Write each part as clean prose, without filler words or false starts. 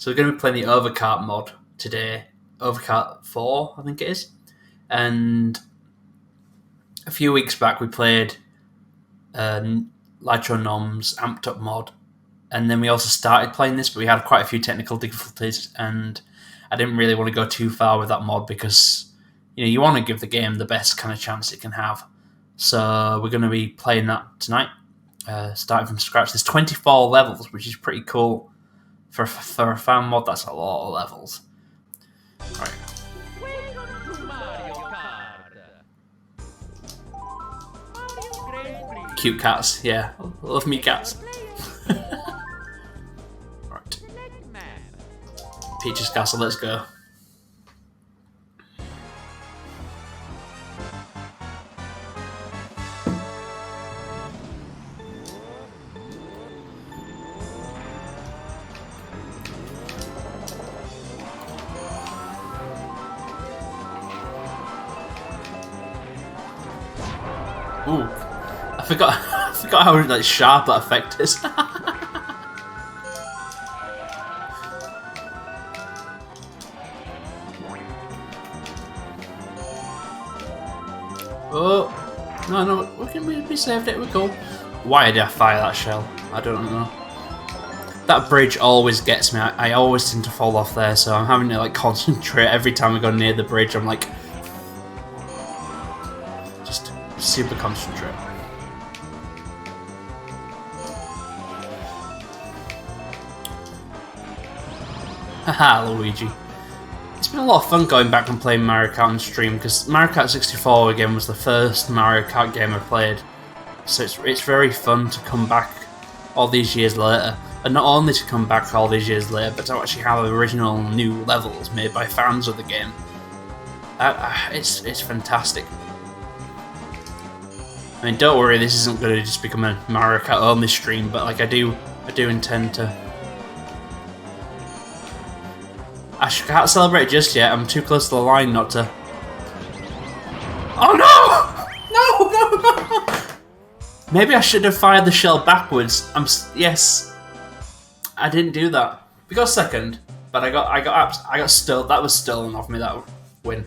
So we're going to be playing the OverKart mod today. OverKart 4, I think it is. And a few weeks back we played Lytro Nom's Amped Up mod. And then we also started playing this, but we had quite a few technical difficulties, and I didn't really want to go too far with that mod because you want to give the game the best kind of chance it can have. So we're going to be playing that tonight, starting from scratch. There's 24 levels, which is pretty cool. For a fan mod, that's a lot of levels. All right. Welcome to Mario Kart. Cute cats, yeah. Love me cats. Right. Peach's Castle, let's go. Ooh, I forgot how sharp that effect is. Oh, no, we saved it, we're cool. Why did I fire that shell? I don't know. That bridge always gets me. I always tend to fall off there, so I'm having to concentrate every time I go near the bridge. I'm just super concentrate. Haha, Luigi. It's been a lot of fun going back and playing Mario Kart on stream, because Mario Kart 64 again was the first Mario Kart game I played. So it's very fun to come back all these years later. And not only to come back all these years later, but to actually have original new levels made by fans of the game. It's fantastic. I mean, don't worry, this isn't going to just become a Mario Kart only stream, but I do intend to. I can't celebrate just yet. I'm too close to the line not to. Oh no! No! Maybe I should have fired the shell backwards. Yes. I didn't do that. We got second, but I got stolen. That was stolen off me. That win.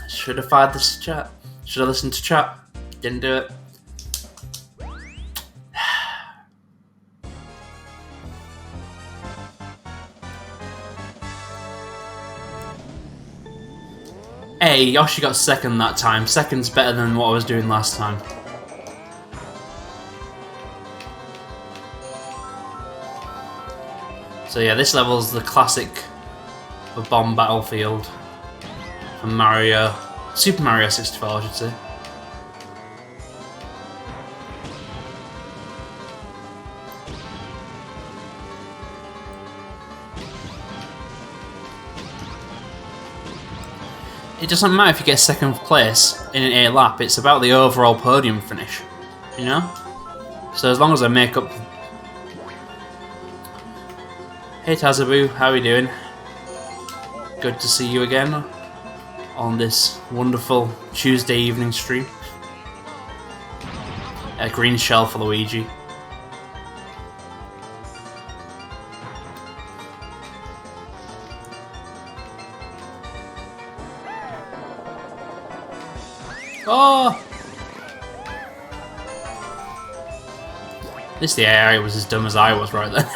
Should have fired this chat. Should have listened to chat. Didn't do it. Hey, Yoshi got second that time. Second's better than what I was doing last time. So yeah, this level's the classic bomb battlefield from Super Mario 64, I should say. It doesn't matter if you get second place in an A lap, it's about the overall podium finish, you know? So as long as I make up. Hey Tazaboo, how are you doing? Good to see you again on this wonderful Tuesday evening stream. A green shell for Luigi. Oh! At least the AI was as dumb as I was right then.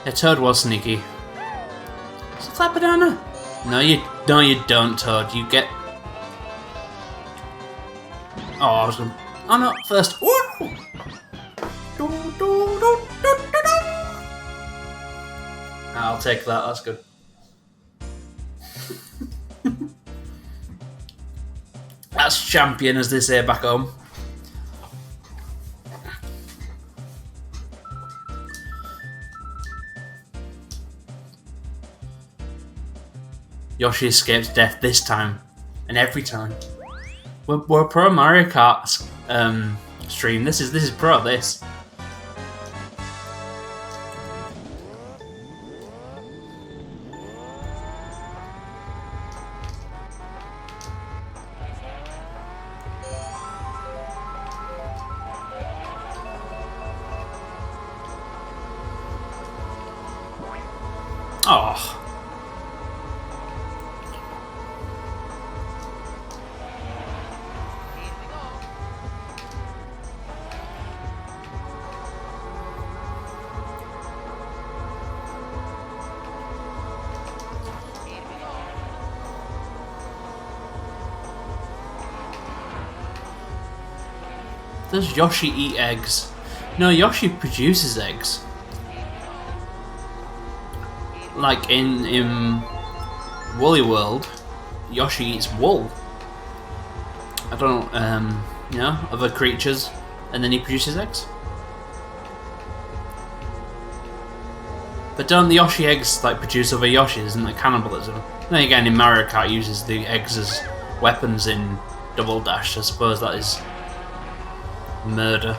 Yeah, Toad was sneaky. Is it flat banana? No, you don't, Toad. You get. Oh, I was gonna. Oh no! First. Woo! I'll take that. That's good. That's champion, as they say back home. Yoshi escapes death this time, and every time. We're pro Mario Kart stream. This is pro. This. Oh. Does Yoshi eat eggs? No, Yoshi produces eggs. Like in Woolly World, Yoshi eats wool. I don't you know, other creatures, and then he produces eggs. But don't the Yoshi eggs like produce other Yoshis? Isn't that cannibalism? Then again, in Mario Kart, he uses the eggs as weapons in Double Dash. I suppose that is murder.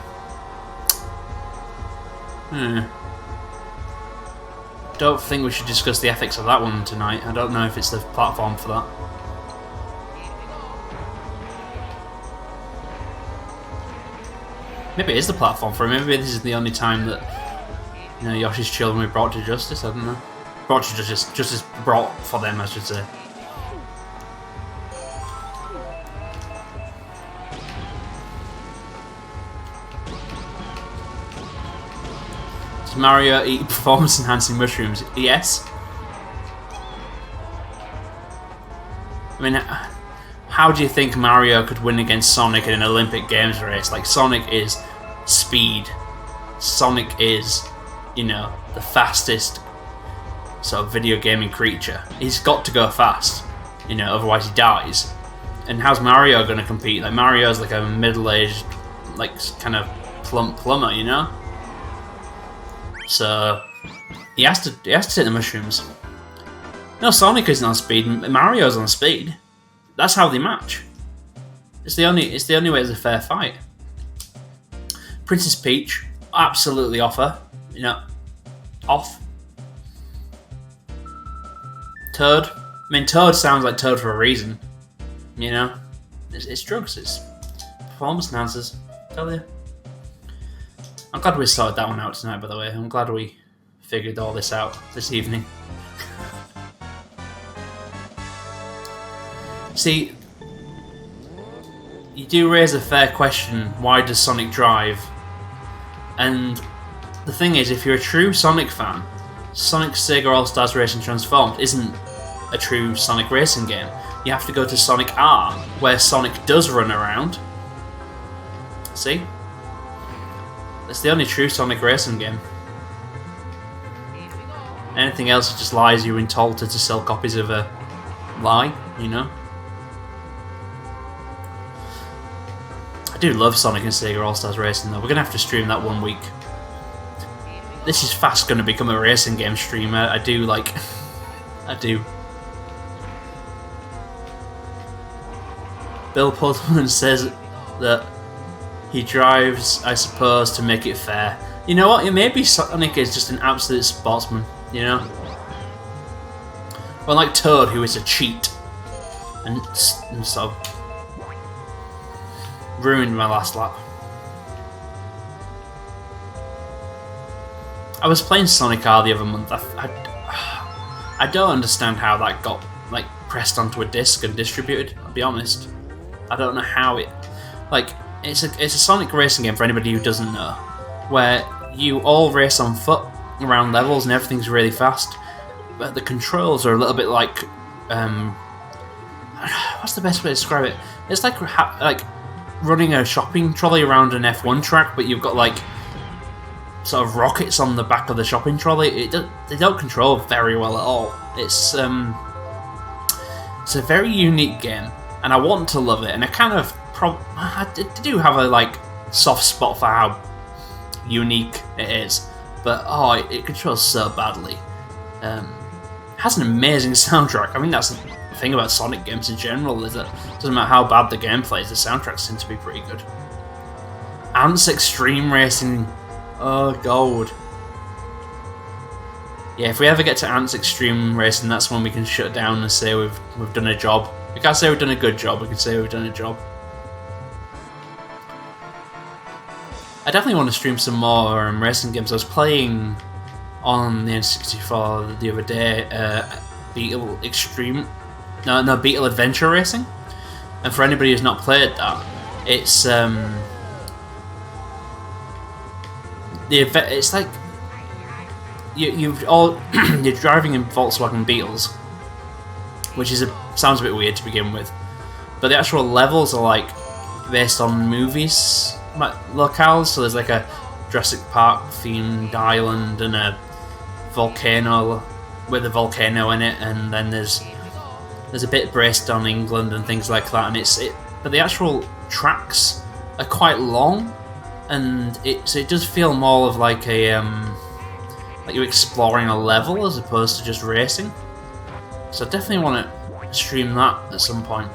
Don't think we should discuss the ethics of that one tonight. I don't know if it's the platform for that. Maybe it is the platform for it. Maybe this is the only time that, you know, Yoshi's children were brought to justice. I don't know. Brought to justice brought for them, I should say. Does Mario eat performance-enhancing mushrooms? Yes. I mean, how do you think Mario could win against Sonic in an Olympic Games race? Like, Sonic is speed. Sonic is, you know, the fastest sort of video gaming creature. He's got to go fast, you know, otherwise he dies. And how's Mario going to compete? Like, Mario's like a middle-aged, like, kind of plump plumber, you know? So he has to take the mushrooms. No, Sonic isn't on speed. Mario's on speed. That's how they match. It's the only way it's a fair fight. Princess Peach, absolutely off her. You know, off. Toad. I mean, Toad sounds like Toad for a reason. You know, it's drugs. It's performance enhancers. Tell you. I'm glad we sorted that one out tonight, by the way. I'm glad we figured all this out this evening. See, you do raise a fair question, why does Sonic drive? And the thing is, if you're a true Sonic fan, Sonic Sega All-Stars Racing Transformed isn't a true Sonic racing game. You have to go to Sonic R, where Sonic does run around. See? It's the only true Sonic racing game. Anything else is just lies you've been told to sell copies of a lie, you know? I do love Sonic and Sega All-Stars Racing though. We're going to have to stream that one week. This is fast going to become a racing game stream. I do like... I do. Bill Pullman says that he drives, I suppose, to make it fair. You know what? Maybe Sonic is just an absolute sportsman, you know? Well, like Toad, who is a cheat. And sort of ruined my last lap. I was playing Sonic R the other month. I don't understand how that got like pressed onto a disc and distributed, I'll be honest. I don't know how it... Like, it's a Sonic racing game for anybody who doesn't know, where you all race on foot around levels and everything's really fast, but the controls are a little bit like what's the best way to describe it? It's like running a shopping trolley around an F1 track, but you've got like sort of rockets on the back of the shopping trolley. They don't control very well at all. It's a very unique game, and I want to love it, and I kind of I do have a like soft spot for how unique it is, but it controls so badly. It has an amazing soundtrack. I mean, that's the thing about Sonic games in general, is that it doesn't matter how bad the gameplay is, the soundtracks tend to be pretty good. Ants Extreme Racing, oh gold. Yeah, if we ever get to Ants Extreme Racing, that's when we can shut down and say we've done a job. We can't say we've done a good job, we can say we've done a job. I definitely want to stream some more racing games. I was playing on the N64 the other day, Beetle Extreme, no Beetle Adventure Racing, and for anybody who's not played that, it's it's like you're driving in Volkswagen Beetles, which sounds a bit weird to begin with, but the actual levels are like based on movies locales. So there's like a Jurassic Park themed island and a volcano with a volcano in it, and then there's a bit based on England and things like that. And but the actual tracks are quite long, and it does feel more of like a like you're exploring a level as opposed to just racing. So I definitely want to stream that at some point.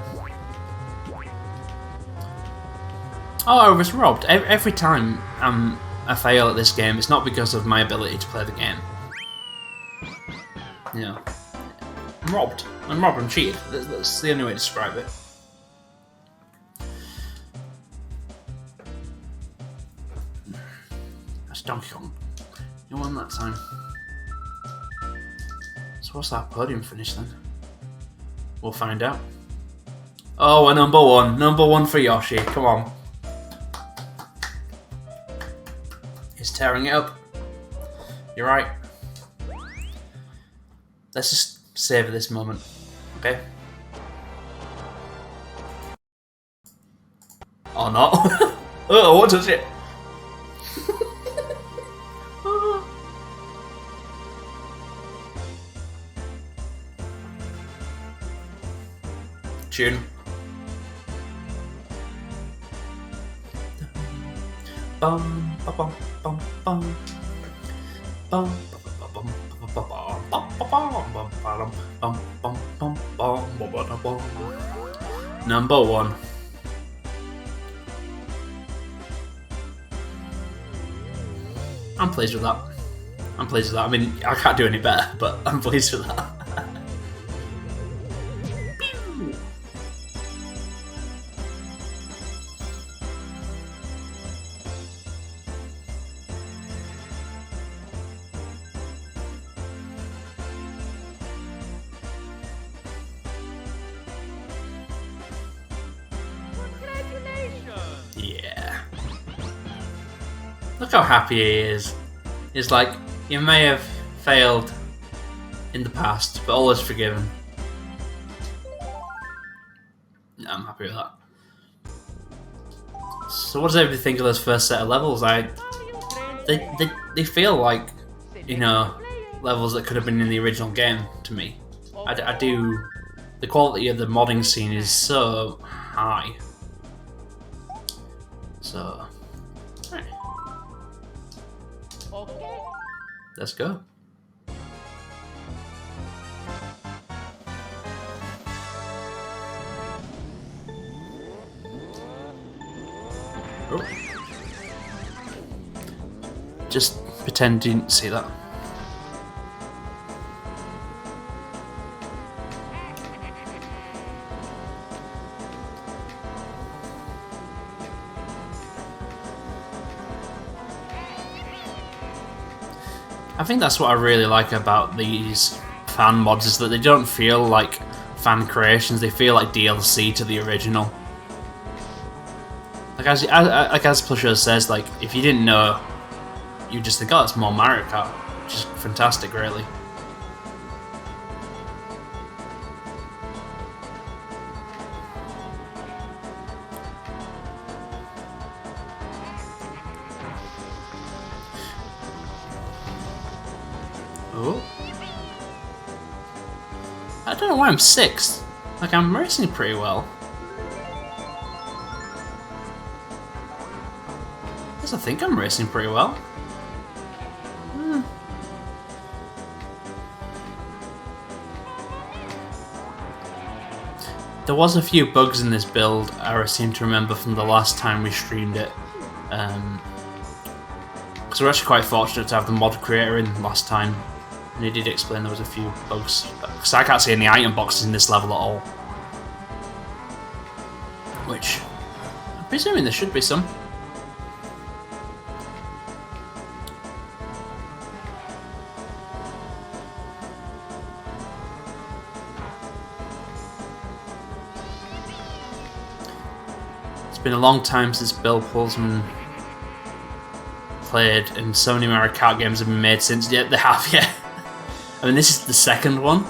Oh, I was robbed. Every time I fail at this game, it's not because of my ability to play the game. Yeah. I'm robbed. I'm cheated. That's the only way to describe it. That's Donkey Kong. You won that time. So what's that podium finish then? We'll find out. Oh, a number one. Number one for Yoshi. Come on. He's tearing it up. You're right. Let's just savor this moment. Okay? Oh no. Oh, what is it? Tune. Bum bum bum bum bum Number one. I'm pleased with that. I'm pleased with that. I mean, I can't do any better, but I'm pleased with that. Yeah. Look how happy he is. He's like, you may have failed in the past, but always forgiven. Yeah, I'm happy with that. So what does everybody think of those first set of levels? They feel like, you know, levels that could have been in the original game to me. I do. The quality of the modding scene is so high. So, right. Okay. Let's go. Oh. Just pretend you didn't see that. I think that's what I really like about these fan mods, is that they don't feel like fan creations, they feel like DLC to the original. Like as Plusher says, like, if you didn't know, you just think, oh, it's more Mario Kart, which is fantastic, really. Oh. I don't know why I'm 6th. Like, I'm racing pretty well. I think I'm racing pretty well. There was a few bugs in this build, I seem to remember from the last time we streamed it. Because we're actually quite fortunate to have the mod creator in last time, and he did explain there was a few bugs. Because I can't see any item boxes in this level at all. Which, I'm presuming there should be some. been a long time since Bill Pullman played, and so many Mario Kart games have been made since. Yeah, they have, yeah. I mean, this is the second one.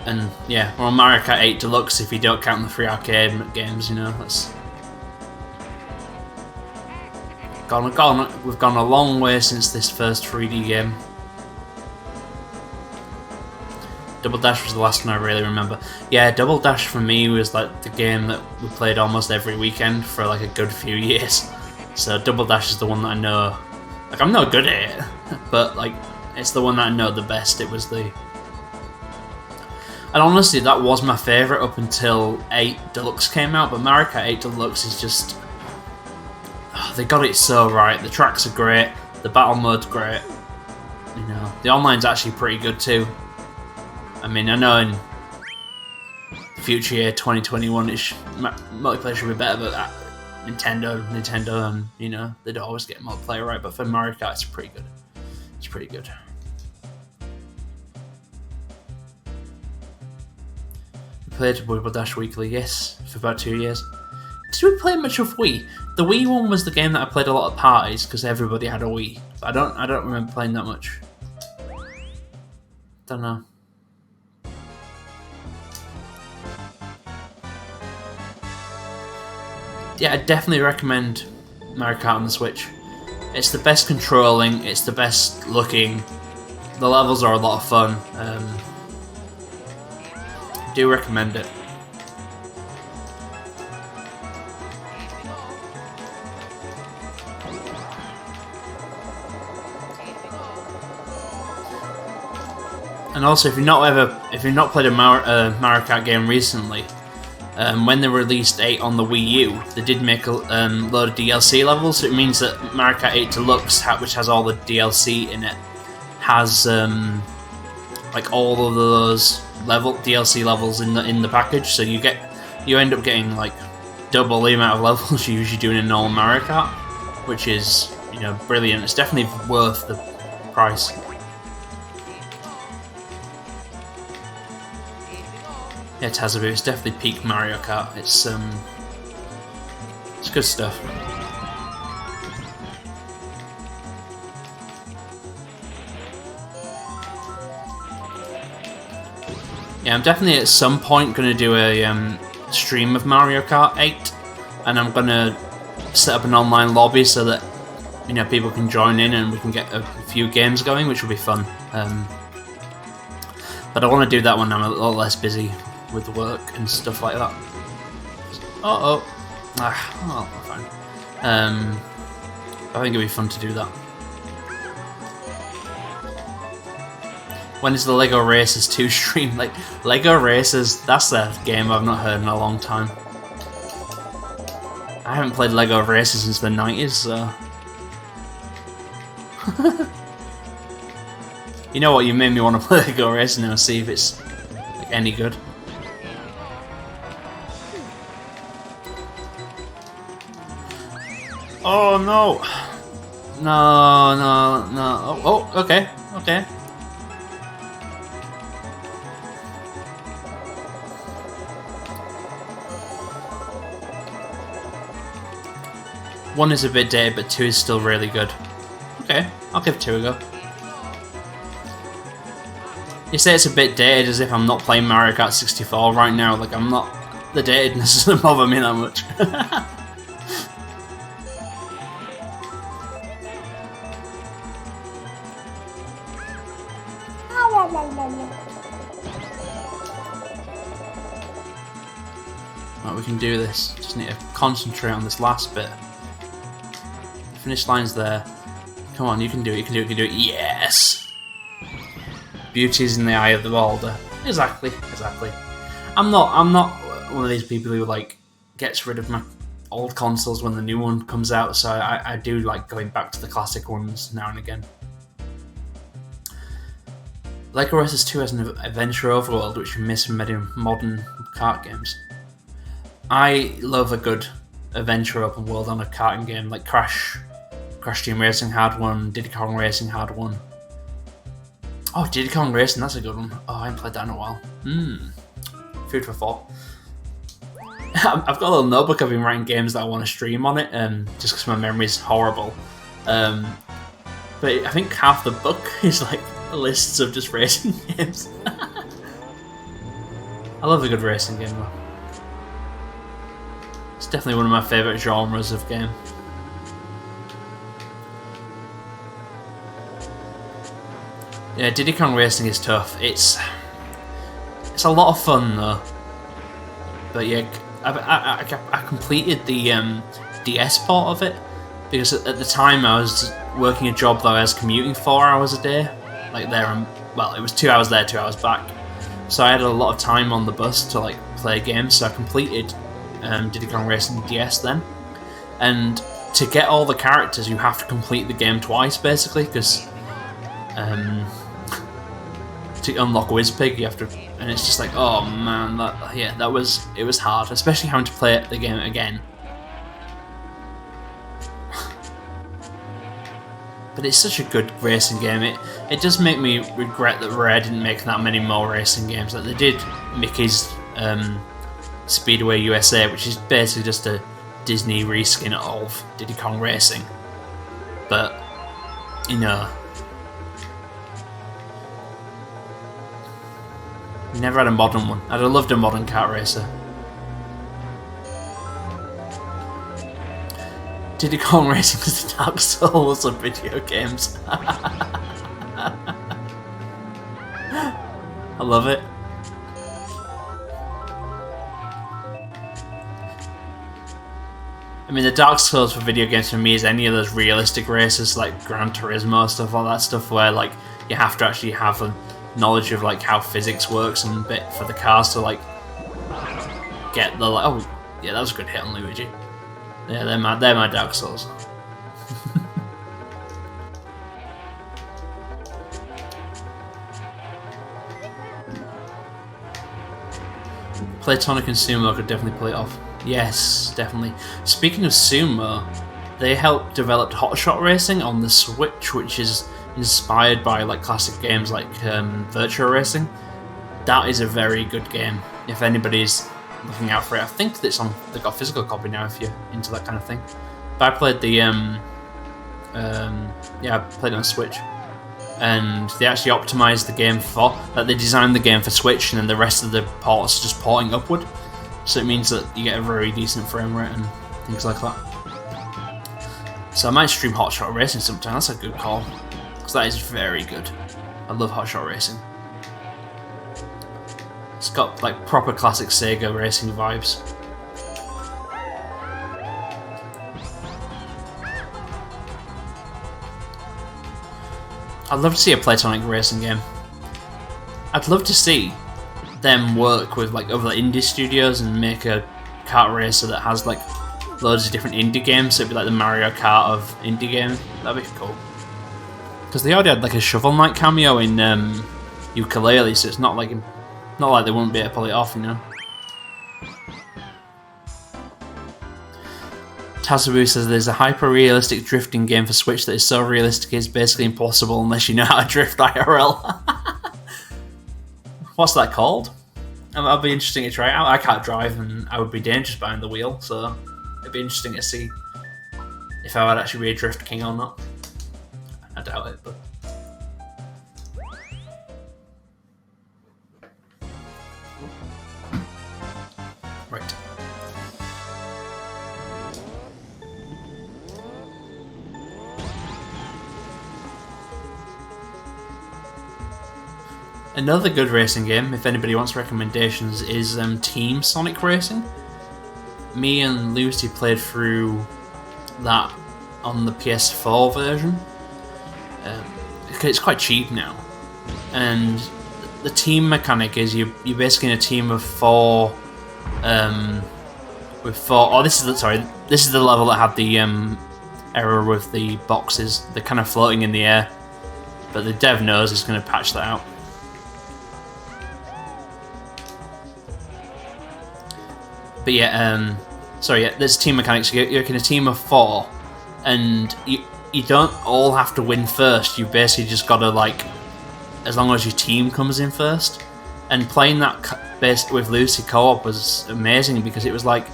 And yeah, we're on Mario Kart 8 Deluxe if you don't count the free arcade games, you know. That's we've gone a long way since this first 3D game. Double Dash was the last one I really remember. Yeah, Double Dash for me was like the game that we played almost every weekend for like a good few years. So Double Dash is the one that I know. Like, I'm not good at it, but like it's the one that I know the best. It was the... And honestly, that was my favourite up until 8 Deluxe came out, but Mario Kart 8 Deluxe is just... Oh, they got it so right. The tracks are great, the battle mode's great. You know, the online's actually pretty good too. I mean, I know in the future year, 2021-ish, multiplayer should be better, but Nintendo, and you know, they'd always get multiplayer right. But for Mario Kart, it's pretty good. It's pretty good. We played Double Dash weekly, yes, for about 2 years. Did we play much of Wii? The Wii one was the game that I played a lot at parties because everybody had a Wii. But I don't remember playing that much. Don't know. Yeah, I definitely recommend Mario Kart on the Switch. It's the best controlling, it's the best looking, the levels are a lot of fun. Do recommend it. And also, if you've not played a Mario Kart game recently, when they released 8 on the Wii U, they did make a load of DLC levels. So it means that Mario Kart 8 Deluxe, which has all the DLC in it, has like all of those DLC levels in the package. So you end up getting like double the amount of levels you usually do in a normal Mario Kart, which is, you know, brilliant. It's definitely worth the price. Yeah, Tazabu, it's definitely peak Mario Kart. It's good stuff. Yeah, I'm definitely at some point going to do a stream of Mario Kart 8, and I'm going to set up an online lobby so that, you know, people can join in and we can get a few games going, which will be fun. But I want to do that when I'm a little less busy with work and stuff like that. Fine. I think it'd be fun to do that. When is the Lego Racers 2 stream? Like, Lego Racers, that's a game I've not heard in a long time. I haven't played Lego Racers since the 90s, so... You know what, you made me want to play Lego Racers now and see if it's like any good. Oh no! No. Oh, okay. One is a bit dated, but 2 is still really good. Okay, I'll give 2 a go. You say it's a bit dated as if I'm not playing Mario Kart 64 right now. Like, I'm not... The datedness doesn't bother me that much. Right, we can do this. Just need to concentrate on this last bit. The finish line's there. Come on, you can do it, you can do it. Yes! Beauty's in the eye of the beholder. Exactly. I'm not one of these people who, like, gets rid of my old consoles when the new one comes out, so I do like going back to the classic ones now and again. Lego Racers 2 has an adventure overworld which you miss from many modern kart games. I love a good adventure open world on a karting game, like Crash Team Racing had one, Diddy Kong Racing had one. Oh, Diddy Kong Racing, that's a good one. Oh, I haven't played that in a while. Food for thought. I've got a little notebook. I've been writing games that I want to stream on it, just because my memory is horrible. But I think half the book is like lists of just racing games. I love a good racing game though. It's definitely one of my favourite genres of game. Yeah, Diddy Kong Racing is tough. It's a lot of fun though. But yeah, I completed the DS part of it because at the time I was working a job that I was commuting 4 hours a day, like there and well, it was 2 hours there, 2 hours back. So I had a lot of time on the bus to like play games. So I completed Diddy Kong Racing DS then, and to get all the characters, you have to complete the game twice basically because. To unlock Wizpig, you have to, and it's just like, oh man, it was hard, especially having to play the game again. But it's such a good racing game. It does make me regret that Rare didn't make that many more racing games. Like they did Mickey's Speedway USA, which is basically just a Disney reskin of Diddy Kong Racing. But you know. Never had a modern one. I'd have loved a modern kart racer. Diddy Kong Racing is the Dark Souls of video games. I love it. I mean, the Dark Souls for video games for me is any of those realistic races like Gran Turismo stuff, all that stuff where like you have to actually have a knowledge of like how physics works and bit for the cars to like get the like. Oh yeah, that was a good hit on Luigi. Yeah, they're my Dark Souls. Platonic and Sumo could definitely pull it off. Yes, definitely. Speaking of Sumo, they helped develop Hotshot Racing on the Switch, which is inspired by like classic games like Virtua Racing. That is a very good game. If anybody's looking out for it, I think they've got a physical copy now if you're into that kind of thing. But I played the I played it on Switch, and they actually optimized the game for like they designed the game for Switch, and then the rest of the ports are just porting upward. So it means that you get a very decent frame rate and things like that. So I might stream Hotshot Racing sometime. That's a good call. Because that is very good. I love Hotshot Racing. It's got like proper classic Sega racing vibes. I'd love to see a Platonic racing game. I'd love to see them work with like other indie studios and make a kart racer that has like loads of different indie games. So it'd be like the Mario Kart of indie games. That'd be cool. Because they already had like a Shovel Knight cameo in Yooka-Laylee, so it's not like they wouldn't be able to pull it off, you know. Tazabu says there's a hyper-realistic drifting game for Switch that is so realistic it's basically impossible unless you know how to drift IRL. What's that called? That'll be interesting to try out. I can't drive and I would be dangerous behind the wheel, so it'd be interesting to see if I would actually be a Drift King or not. I doubt it, but... Right. Another good racing game, if anybody wants recommendations, is Team Sonic Racing. Me and Lucy played through that on the PS4 version. It's quite cheap now, and the team mechanic is you're basically in a team of four. With four. Oh, this is the level that had the error with the boxes. They're kind of floating in the air, but the dev knows he's going to patch that out. But yeah, there's team mechanics. You're in a team of four, and you don't all have to win first. You basically just gotta, like, as long as your team comes in first. And playing that based with Lucy co-op was amazing because it was like,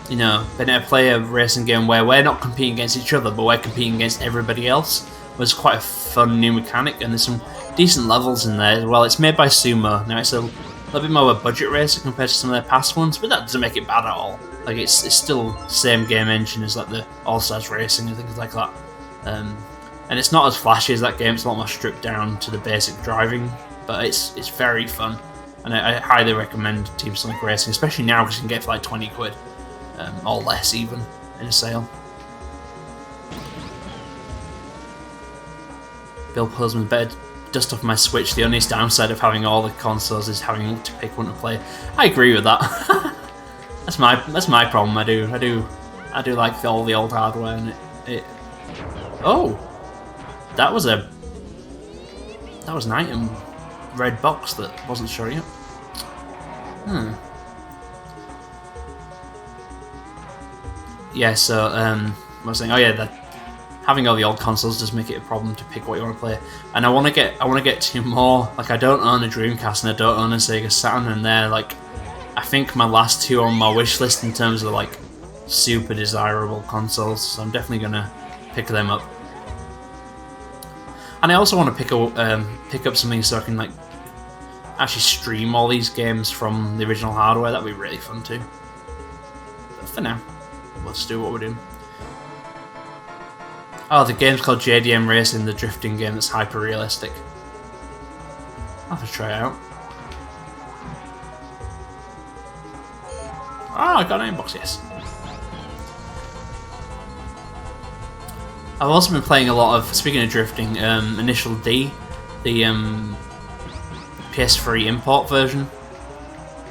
you know, being able to play a racing game where we're not competing against each other, but we're competing against everybody else was quite a fun new mechanic, and there's some decent levels in there as well. It's made by Sumo. Now, it's a little bit more of a budget racer compared to some of their past ones, but that doesn't make it bad at all. Like, it's still the same game engine as like the All-Stars Racing and things like that. And it's not as flashy as that game, it's a lot more stripped down to the basic driving, but it's very fun. And I highly recommend Team Sonic Racing, especially now because you can get it for like 20 quid. Or less even, in a sale. Bill Puzzle's better dust off my Switch. The only downside of having all the consoles is having to pick one to play. I agree with that. that's my problem. I do like all the old hardware, and it. Oh, that was an item red box that wasn't showing up. Yeah, so I was saying, oh yeah, that having all the old consoles does make it a problem to pick what you want to play. And I want to get to more. Like, I don't own a Dreamcast and I don't own a Sega Saturn, and they're like, I think my last two on my wish list in terms of like super desirable consoles. So I'm definitely gonna pick them up. And I also want to pick up something so I can like actually stream all these games from the original hardware. That'd be really fun too. But for now, let's do what we're doing. Oh, the game's called JDM Racing, the drifting game that's hyper realistic. I'll have to try it out. Oh, I got an inbox, yes. I've also been playing a lot of, speaking of drifting, Initial D, the PS3 import version,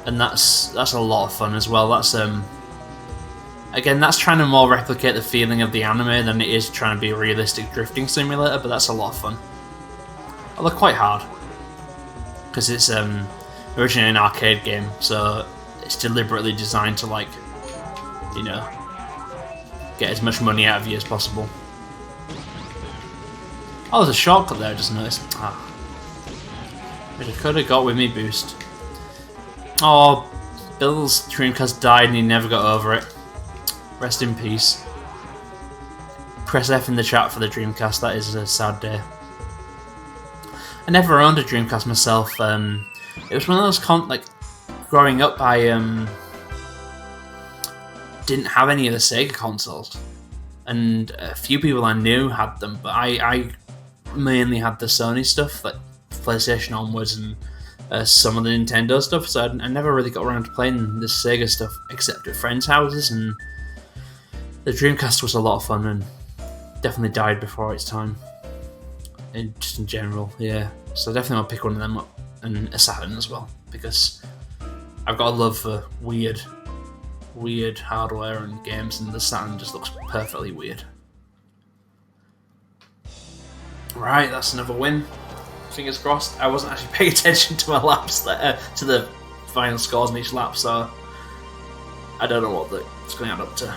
and that's a lot of fun as well. That's again, that's trying to more replicate the feeling of the anime than it is trying to be a realistic drifting simulator, but that's a lot of fun. Although quite hard, because it's originally an arcade game, so it's deliberately designed to, like, you know, get as much money out of you as possible. Oh, there's a shortcut there, I just noticed. Ah. Which I could have got with me boost. Oh, Bill's Dreamcast died and he never got over it. Rest in peace. Press F in the chat for the Dreamcast, that is a sad day. I never owned a Dreamcast myself. It was one of those like, growing up, I didn't have any of the Sega consoles, and a few people I knew had them, but I mainly had the Sony stuff, like PlayStation onwards, and some of the Nintendo stuff. So I never really got around to playing the Sega stuff except at friends' houses, and the Dreamcast was a lot of fun and definitely died before its time. And just in general, yeah. So definitely I'll pick one of them up, and a Saturn as well, because I've got a love for weird hardware and games, and the Saturn just looks perfectly weird. Right, that's another win. Fingers crossed. I wasn't actually paying attention to my laps there, to the final scores in each lap, so I don't know what it's going to add up to.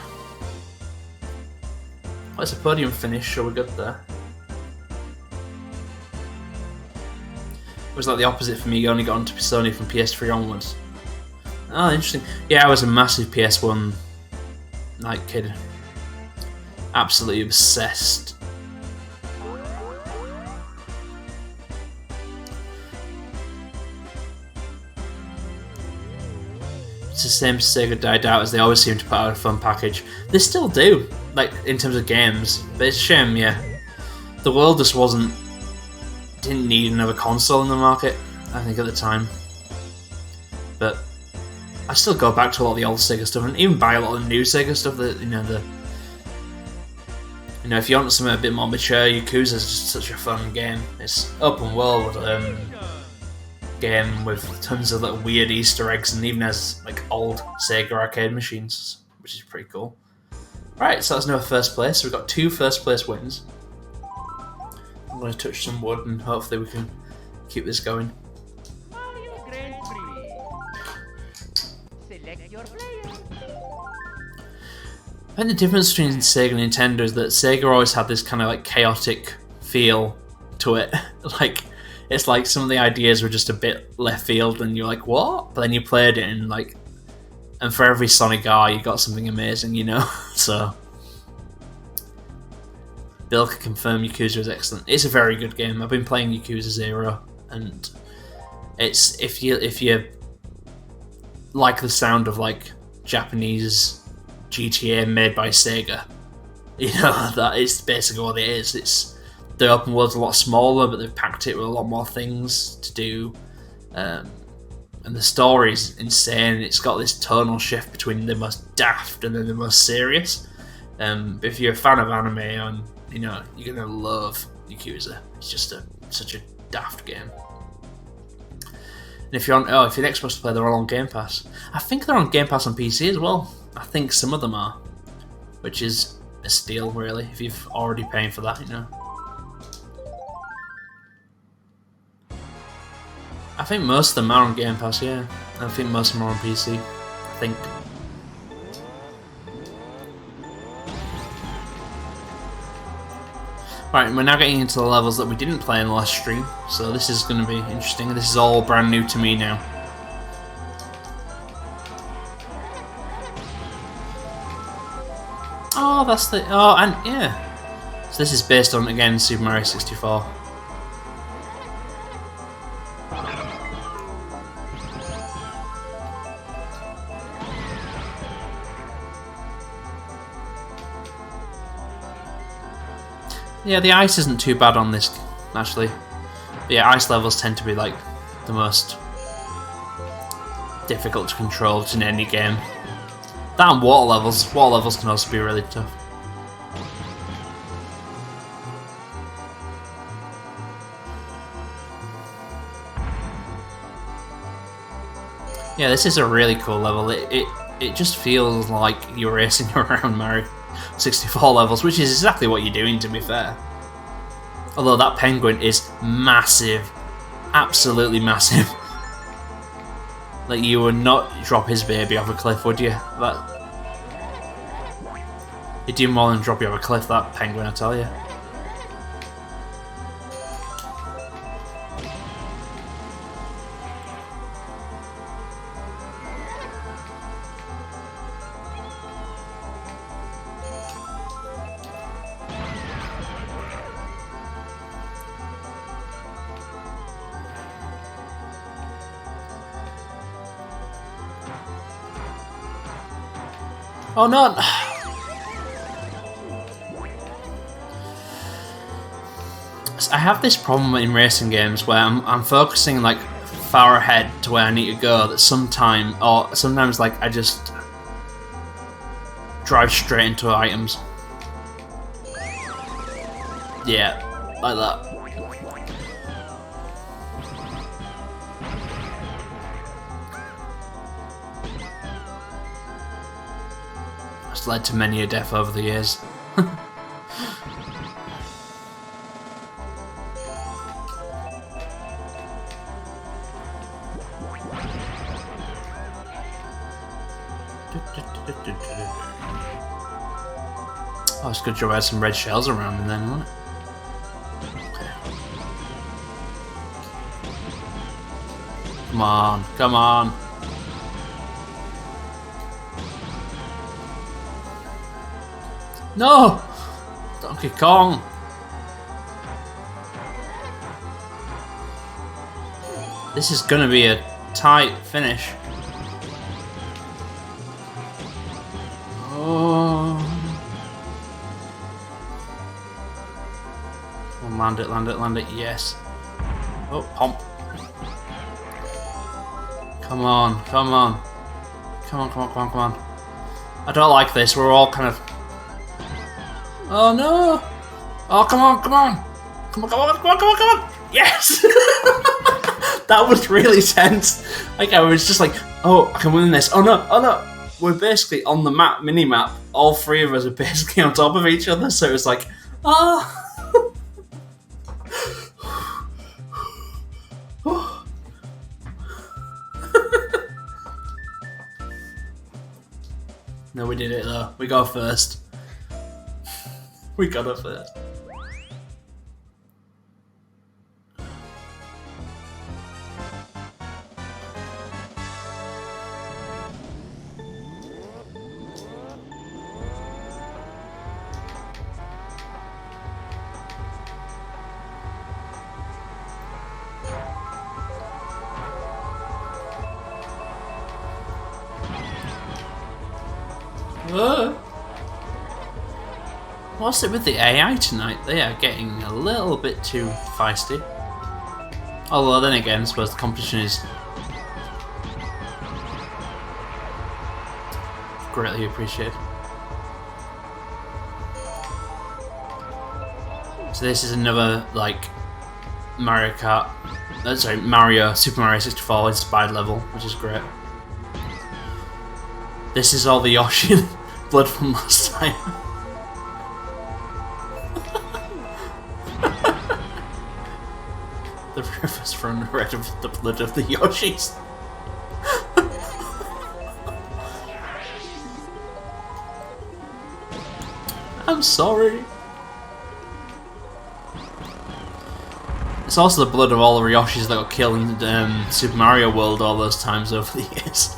Oh, it's a podium finish, so we're good there. It was like the opposite for me. You only got onto Sony from PS3 onwards. Oh, interesting. Yeah, I was a massive PS1 like kid. Absolutely obsessed. It's the same Sega died out, as they always seem to put out a fun package. They still do, like, in terms of games. But it's a shame, yeah. The world just didn't need another console in the market, I think, at the time. But I still go back to a lot of the old Sega stuff, and even buy a lot of the new Sega stuff. That if you want something a bit more mature, Yakuza is just such a fun game. It's open world game with tons of little weird Easter eggs, and even has like old Sega arcade machines, which is pretty cool. Right, so that's another first place. So we've got 2 first place wins. I'm going to touch some wood, and hopefully we can keep this going. Mario Grand Prix. Select your player. I think the difference between Sega and Nintendo is that Sega always had this kind of like chaotic feel to it. Like, it's like some of the ideas were just a bit left field, and you're like, what? But then you played it, and like, and for every Sonic R, you got something amazing, you know. So Bill can confirm Yakuza is excellent. It's a very good game. I've been playing Yakuza 0, and it's if you like the sound of like Japanese GTA made by Sega, you know, that is basically what it is. It's the open world's a lot smaller, but they've packed it with a lot more things to do, and the story's insane. It's got this tonal shift between the most daft and then the most serious. But if you're a fan of anime, and you know, you're gonna love Yakuza. It's just such a daft game. And if you're an Xbox player, they're all on Game Pass. I think they're on Game Pass on PC as well. I think some of them are, which is a steal, really, if you've already paying for that, you know. I think most of them are on Game Pass, yeah. I think most of them are on PC. I think. Right, we're now getting into the levels that we didn't play in the last stream, so this is going to be interesting. This is all brand new to me now. Oh, that's the... Oh, and yeah. So this is based on, again, Super Mario 64. Yeah, the ice isn't too bad on this, actually. But yeah, ice levels tend to be like the most difficult to control in any game. That and water levels. Water levels can also be really tough. Yeah, this is a really cool level. It just feels like you're racing around Mario 64 levels, which is exactly what you're doing, to be fair. Although that penguin is massive. Absolutely massive. Like, you would not drop his baby off a cliff, would you? He'd do more than drop you off a cliff, that penguin, I tell you. Oh no! I have this problem in racing games where I'm focusing like far ahead to where I need to go. That sometimes like I just drive straight into items. Yeah, like that. It's led to many a death over the years. Oh, it's good to add some red shells around and then, isn't it? Okay. Come on, come on. No! Donkey Kong! This is gonna be a tight finish. Oh. Land it, land it, land it, yes. Oh, pomp. Come on, come on. Come on, come on, come on, come on. I don't like this, we're all kind of... Oh no! Oh, come on, come on! Come on, come on, come on, come on, come on! Yes! That was really tense. Like, I was just like, oh, I can win this. Oh no, oh no! We're basically on the map, mini-map. All three of us are basically on top of each other, so it was like, ah! No, we did it though. We got first. We got it first. What's it with the AI tonight? They are getting a little bit too feisty. Although then again, I suppose the competition is greatly appreciated. So this is another like Mario Kart. Sorry, Super Mario 64 inspired level, which is great. This is all the Yoshi blood from last time. The rivers run red of the blood of the Yoshis. I'm sorry. It's also the blood of all the Yoshis that got killed in Super Mario World all those times over the years.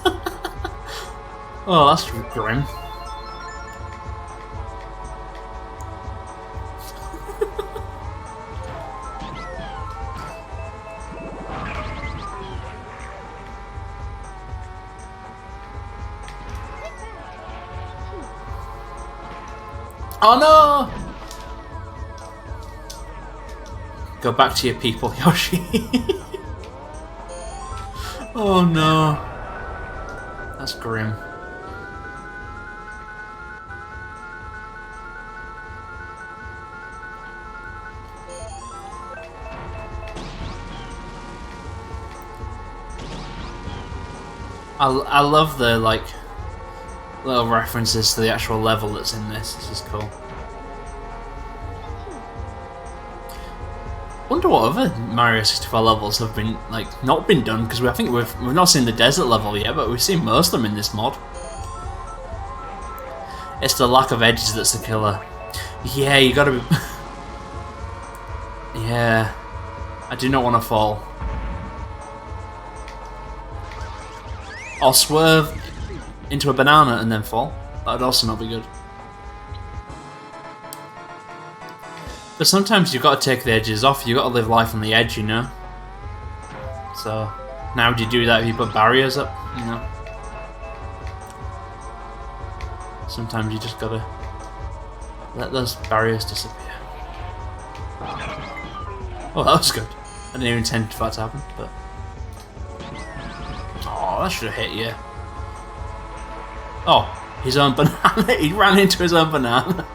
Oh, that's grim. Oh no! Go back to your people, Yoshi. Oh no. That's grim. I love the like little references to the actual level that's in this. This is cool. Wonder what other Mario 64 levels have been like not been done, because I think we've not seen the desert level yet, but we've seen most of them in this mod. It's the lack of edges that's the killer. Yeah, you gotta be. Yeah, I do not want to fall. Or swerve into a banana and then fall. That would also not be good. But sometimes you've got to take the edges off. You've got to live life on the edge, you know. So how do you do that if you put barriers up? You know. Sometimes you just gotta let those barriers disappear. Oh, that was good. I didn't even intend for that to happen, but oh, that should have hit you. Oh, his own banana. He ran into his own banana.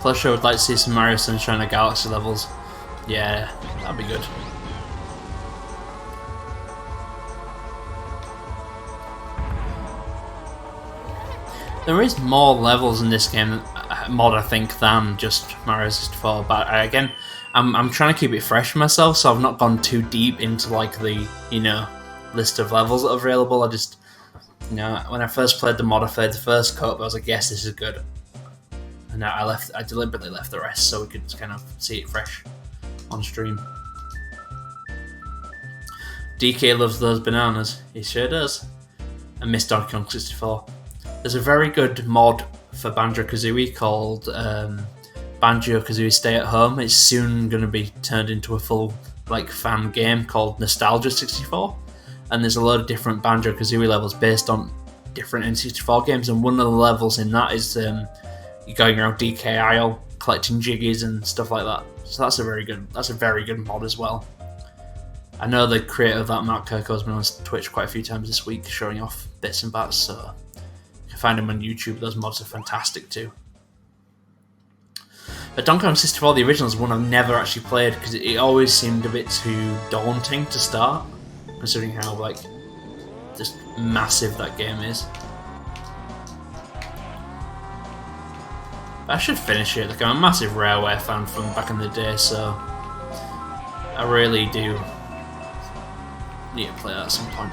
Plus, I would like to see some Mario Sunshine or Galaxy levels. Yeah, that'd be good. There is more levels in this game, mod I think, than just Mario 64. But again, I'm trying to keep it fresh for myself, so I've not gone too deep into like the list of levels that are available. I just when I first played the mod, I played the first cut, but I was like, yes, this is good. And I deliberately left the rest so we could kind of see it fresh on stream. DK loves those bananas. He sure does. And Miss Donkey Kong 64. There's a very good mod for Banjo-Kazooie called Banjo-Kazooie Stay at Home. It's soon going to be turned into a full fan game called Nostalgia 64. And there's a load of different Banjo-Kazooie levels based on different N64 games. And one of the levels in that is you're going around DK Isle collecting jiggies and stuff like that. So that's a very good mod as well. I know the creator of that, Mark Kirko, has been on Twitch quite a few times this week showing off bits and bats, so you can find him on YouTube. Those mods are fantastic too. But Donkey Kong 64, the original, is one I've never actually played because it always seemed a bit too daunting to start, considering how just massive that game is. I should finish it. I'm a massive Rareware fan from back in the day, so I really do need to play that at some point.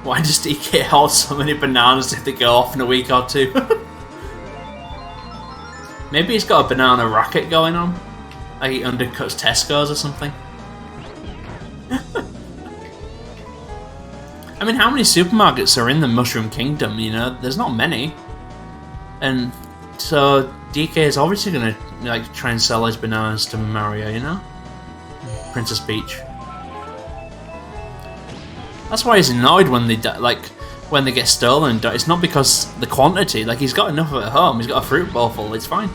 Why does DK hold so many bananas if they go off in a week or two? Maybe he's got a banana racket going on. Like he undercuts Tesco's or something. I mean, how many supermarkets are in the Mushroom Kingdom, you know? There's not many. And so DK is obviously going to like try and sell his bananas to Mario, you know? Princess Peach. That's why he's annoyed when they when they get stolen. It's not because the quantity. Like he's got enough of it at home. He's got a fruit bowl full. It's fine.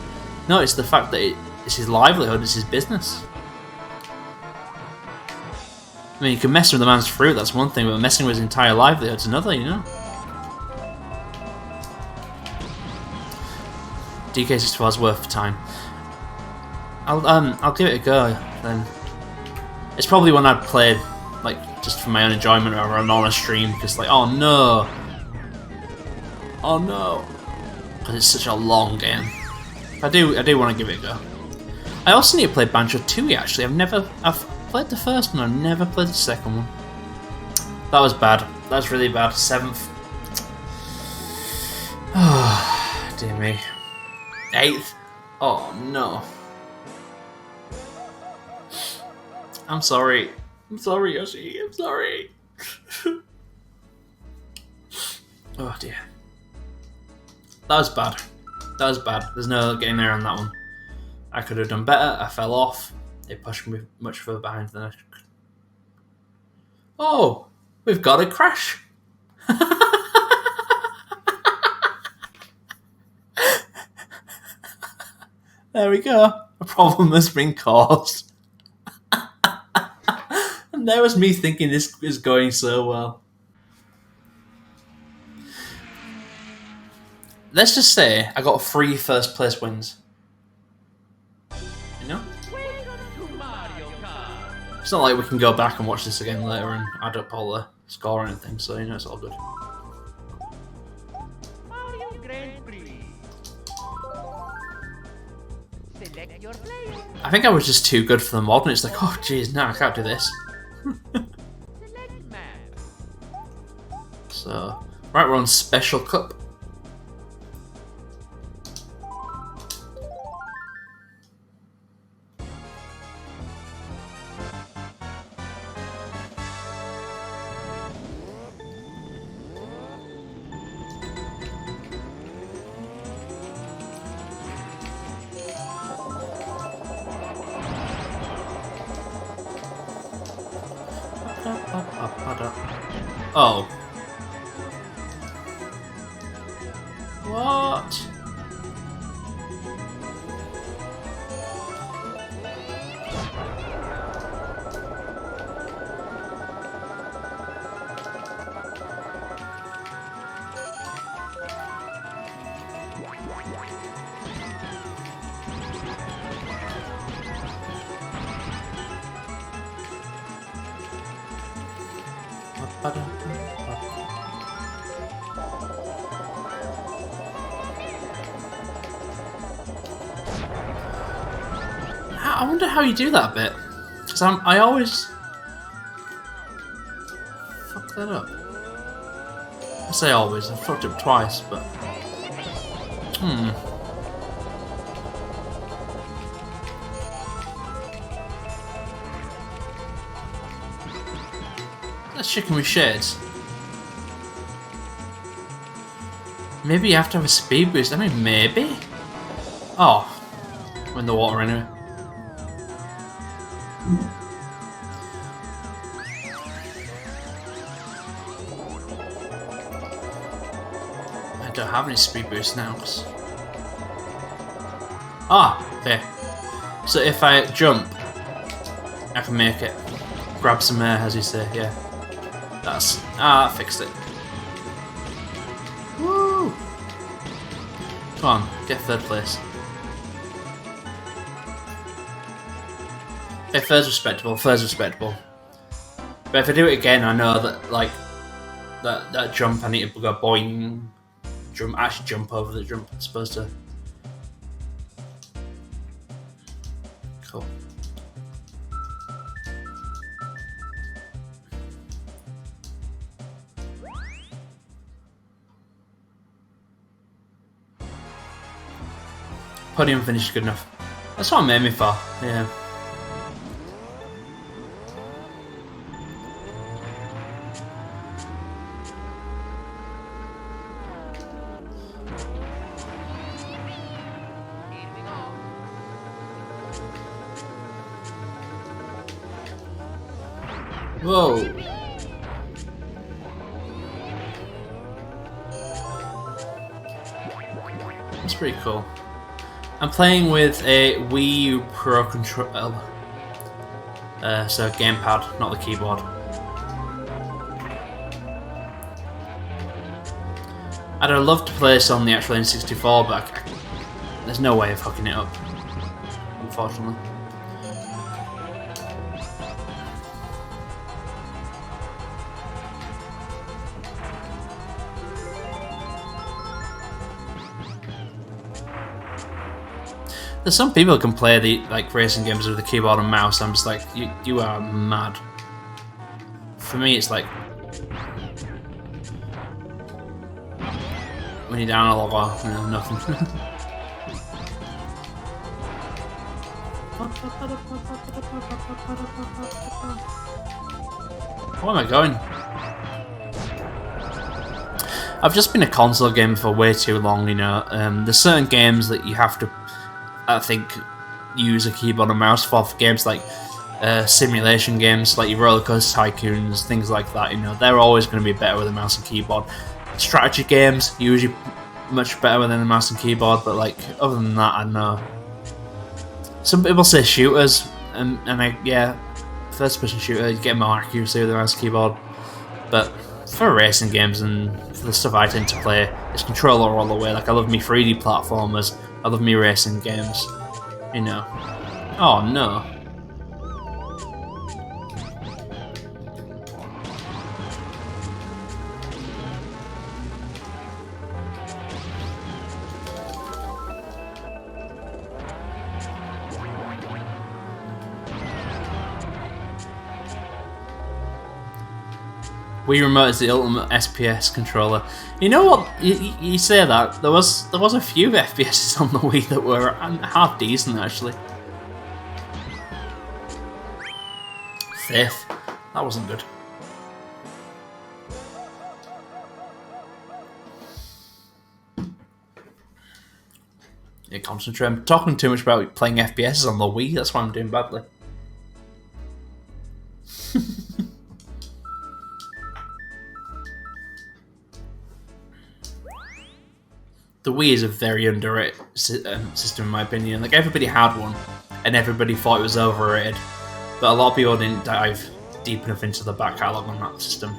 No, it's the fact that it's his livelihood. It's his business. I mean, you can mess with the man's fruit. That's one thing, but messing with his entire livelihood's another. You know. DK64 is worth time. I'll give it a go then. It's probably one I'd play like just for my own enjoyment or on a stream because like oh no, because it's such a long game. I do want to give it a go. I also need to play Banjo Tooie actually. I've played the first one. I've never played the second one. That was bad. That was really bad. 7th. Oh dear me. 8th. Oh no. I'm sorry. I'm sorry, Yoshi. I'm sorry. Oh dear. That was bad. That was bad. There's no getting there on that one. I could have done better. I fell off. It pushed me much further behind than I could. Oh, we've got a crash. There we go. A problem has been caused. And there was me thinking this is going so well. Let's just say I got 3 first place wins. You know? Welcome to Mario Kart. It's not like we can go back and watch this again later and add up all the score or anything, so you know it's all good. Mario Grand Prix. Select your player. I think I was just too good for the mod, and it's like, oh jeez, no, I can't do this. Select map. So, right, we're on Special Cup. Oh. What? I wonder how you do that bit, because I always fuck that up. I say always, I've fucked up twice, but That's chicken with shades. Maybe you have to have a speed boost. I mean, maybe. Oh, I'm in the water anyway. I don't have any speed boost now. Okay. So if I jump, I can make it. Grab some air, as you say. Yeah. That fixed it. Woo! Come on, get 3rd place. Okay, 3rd's respectable. 3rd's respectable. But if I do it again, I know that like that jump, I need to go boing. Actually jump over the jump. I'm supposed to. Cool. Podium finish is good enough. That's what I'm aiming for. Yeah. Whoa. That's pretty cool. I'm playing with a Wii U Pro controller, so gamepad, not the keyboard. I'd have loved to play this on the actual N64, but there's no way of hooking it up, unfortunately. There's some people who can play the racing games with the keyboard and mouse. I'm just like, you are mad. For me, it's like we need analog or nothing. Where am I going? I've just been a console gamer for way too long, you know. There's certain games that you have to, I think, use a keyboard and mouse for games like simulation games, like your Roller Coaster Tycoons, things like that. You know, they're always going to be better with a mouse and keyboard. Strategy games usually much better than a mouse and keyboard, but like other than that, I don't know. Some people say shooters, and yeah, first-person shooter, you get more accuracy with a mouse and keyboard. But for racing games and for the stuff I tend to play, it's controller all the way. Like I love me 3D platformers. I love me racing games, you know. Oh no. Wii Remote is the ultimate SPS controller. You know what? You say that there was a few FPSs on the Wii that were half decent actually. Fifth, that wasn't good. Yeah, concentrate. I'm talking too much about playing FPSs on the Wii. That's why I'm doing badly. The Wii is a very underrated system in my opinion. Like everybody had one, and everybody thought it was overrated, but a lot of people didn't dive deep enough into the back catalogue on that system.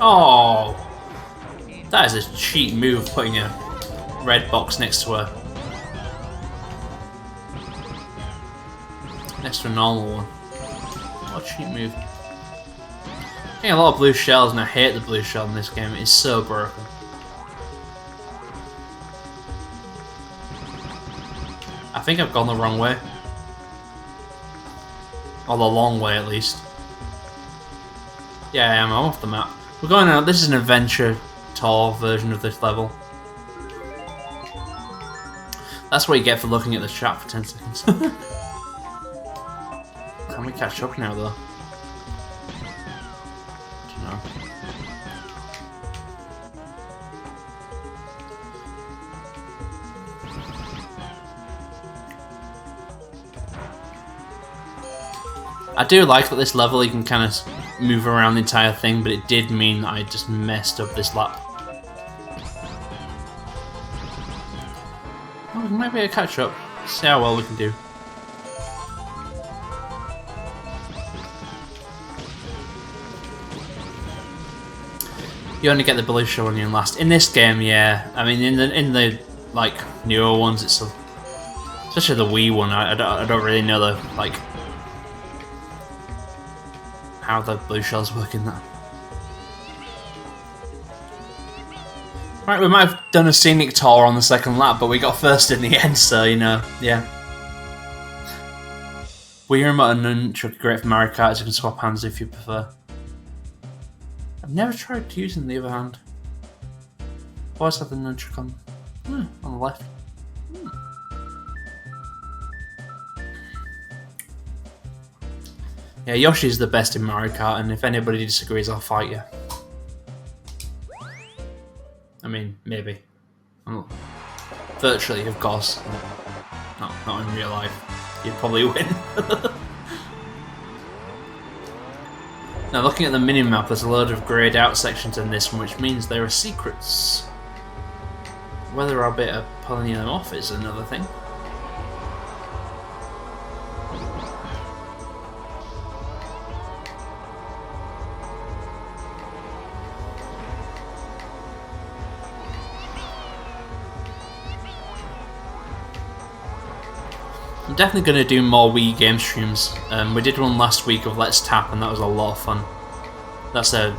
Oh, that is a cheap move, putting a red box next to a normal one. What a cheap move. I'm getting a lot of blue shells, and I hate the blue shell in this game. It is so broken. I think I've gone the wrong way, or the long way at least. Yeah, I am. I'm off the map. We're going out. This is an adventure tour version of this level. That's what you get for looking at the chat for 10 seconds. Can we catch up now, though? I don't know. I do like that this level you can kind of move around the entire thing, but it did mean that I just messed up this lap. Oh, we might be able to catch up. See how well we can do. You only get the blue shell when you're in last. In this game, yeah. I mean, in the like newer ones, it's especially the Wii one. I don't really know the like how the blue shells work in that. Right, we might have done a scenic tour on the second lap, but we got first in the end, so, you know, yeah. Wii remote and nunchuck great for Mario Kart, you can swap hands if you prefer. I've never tried using the other hand. Always have the nunchuck on the left. Yeah, Yoshi's the best in Mario Kart, and if anybody disagrees, I'll fight you. I mean, maybe. Virtually, of course. No, not in real life. You'd probably win. Now, looking at the minimap, there's a load of greyed out sections in this one, which means there are secrets. Whether I'll be pulling them off is another thing. I'm definitely going to do more Wii game streams. We did one last week of Let's Tap, and that was a lot of fun. That's a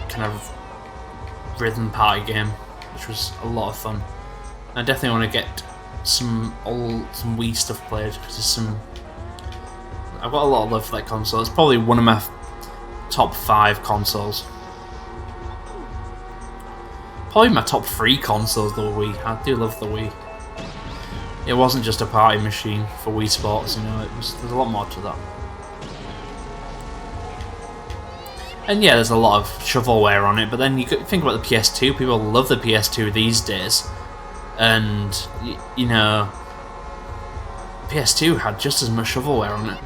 kind of rhythm party game, which was a lot of fun. I definitely want to get some Wii stuff played, because there's some. I've got a lot of love for that console. It's probably one of my top 5 consoles. Probably my top 3 consoles, the Wii. I do love the Wii. It wasn't just a party machine for Wii Sports, you know, there's a lot more to that. And yeah, there's a lot of shovelware on it, but then you could think about the PS2, people love the PS2 these days. And, you know, PS2 had just as much shovelware on it.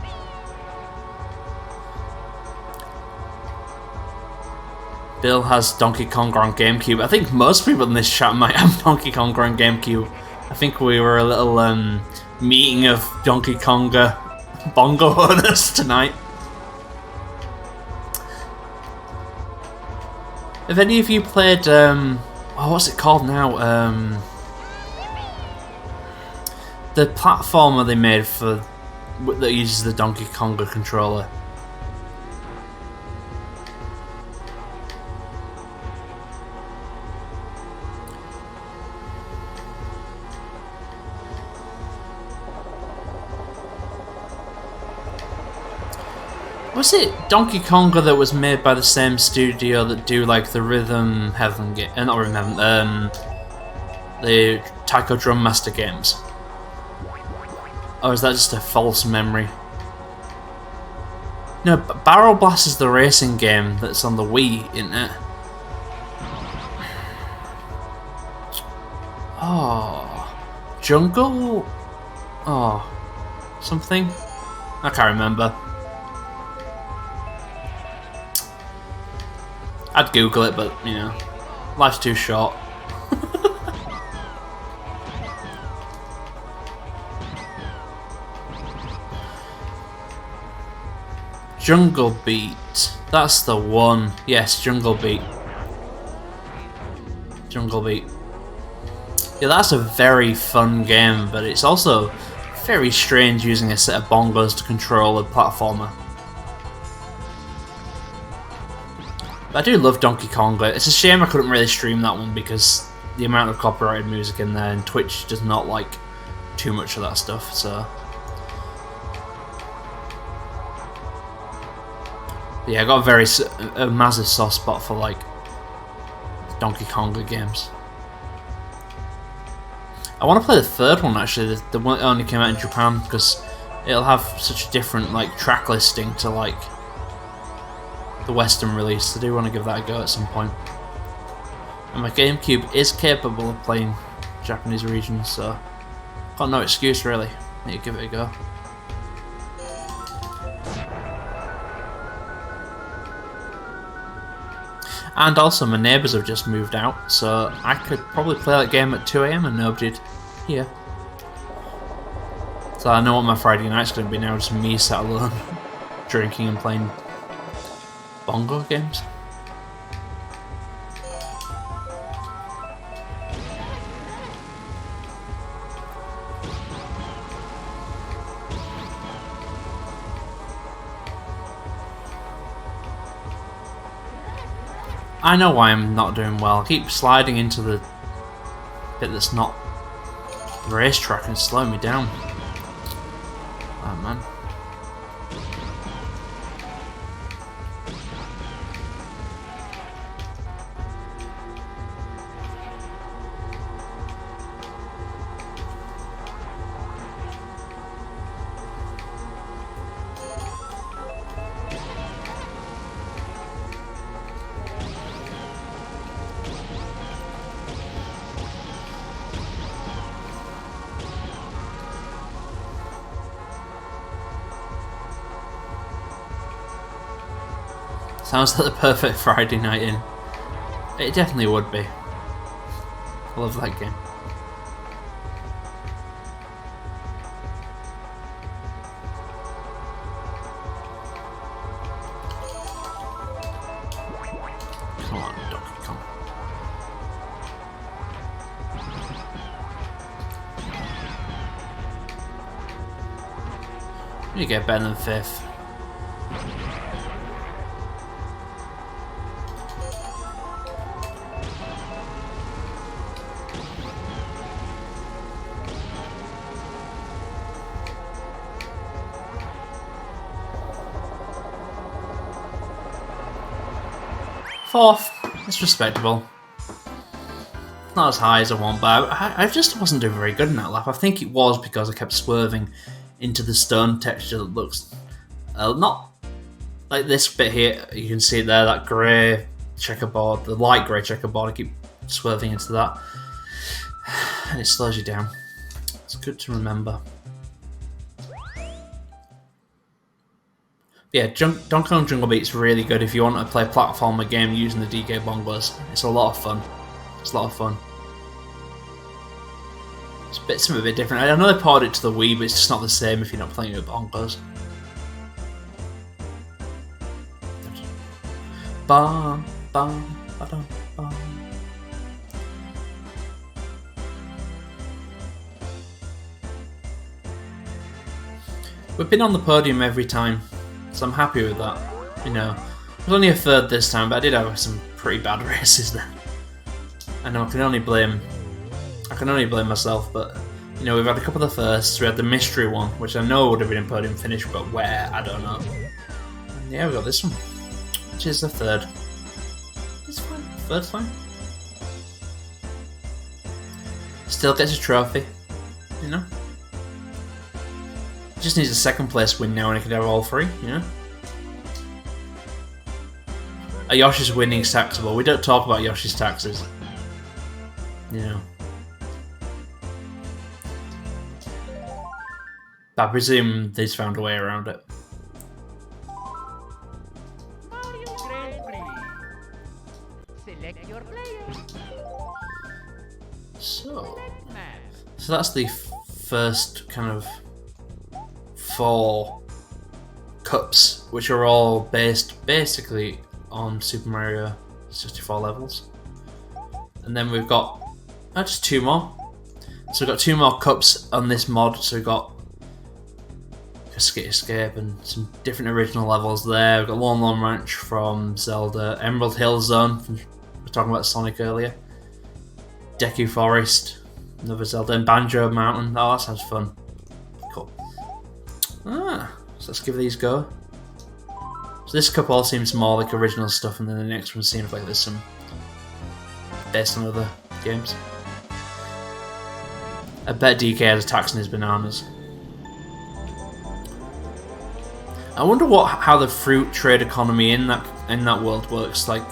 Bill has Donkey Kong on GameCube. I think most people in this chat might have Donkey Kong on GameCube. I think we were a little meeting of Donkey Konga bongo owners tonight. Have any of you played, what's it called now? The platformer they made for that uses the Donkey Konga controller. Was it Donkey Konga that was made by the same studio that do like the Rhythm Heaven game? Not Rhythm Heaven, the Taiko Drum Master games. Or is that just a false memory? No, Barrel Blast is the racing game that's on the Wii, isn't it? Oh, Jungle? Oh, something? I can't remember. I'd Google it, but, you know, life's too short. Jungle Beat. That's the one. Yes, Jungle Beat. Jungle Beat. Yeah, that's a very fun game, but it's also very strange using a set of bongos to control a platformer. I do love Donkey Konga. It's a shame I couldn't really stream that one because the amount of copyrighted music in there, and Twitch does not like too much of that stuff, so. Yeah, I got a massive soft spot for like Donkey Konga games. I want to play the third one actually, the one that only came out in Japan, because it'll have such a different like track listing to like the Western release. I do want to give that a go at some point. And my GameCube is capable of playing Japanese regions, so got no excuse really. Need to give it a go. And also my neighbours have just moved out, so I could probably play that game at 2 AM and nobody'd hear. So I know what my Friday night's going to be now, just me sat alone, drinking and playing bongo games. I know why I'm not doing well. I keep sliding into the bit that's not the racetrack and it's slowing me down. Oh man. Sounds like the perfect Friday night in. It definitely would be. I love that game. Come on, Donkey Kong. You get better than 5th. Fourth, it's respectable. Not as high as I want, but I just wasn't doing very good in that lap. I think it was because I kept swerving into the stone texture that looks not like this bit here. You can see it there, that grey checkerboard, the light grey checkerboard. I keep swerving into that, and it slows you down. It's good to remember. Yeah, Donkey Kong Jungle Beat's really good if you want to play a platformer game using the DK bongos. It's a lot of fun. It's a lot of fun. It's something a bit different. I know they ported it to the Wii, but it's just not the same if you're not playing with bongos. Bum, bum, ba-dum, bum. We've been on the podium every time. So I'm happy with that, you know. It was only a 3rd this time, but I did have some pretty bad races there. I know I can only blame myself, but you know, we've had a couple of the 1sts. We had the mystery one, which I know would have been a podium finish, but where, I don't know. And yeah, we got this one, which is the 3rd. It's fine, 3rd's fine. Still gets a trophy, you know. Just needs a 2nd place win now and he could have all 3, you know? A Yoshi's winning is taxable. We don't talk about Yoshi's taxes. You know. But I presume they've found a way around it. Mario Grand Prix. Select your player. So Map. that's the first kind of 4 cups, which are all based basically on Super Mario 64 levels. And then we've got just 2 more. So we've got 2 more cups on this mod. So we've got Escape and some different original levels there. We've got Lone Lone Ranch from Zelda, Emerald Hill Zone, we were talking about Sonic earlier, Deku Forest, another Zelda, and Banjo Mountain. Oh, that sounds fun. Cool. So let's give these a go. So this cup all seems more like original stuff, and then the next one seems like there's some based on other games. I bet DK has a tax on his bananas. I wonder how the fruit trade economy in that world works. Like,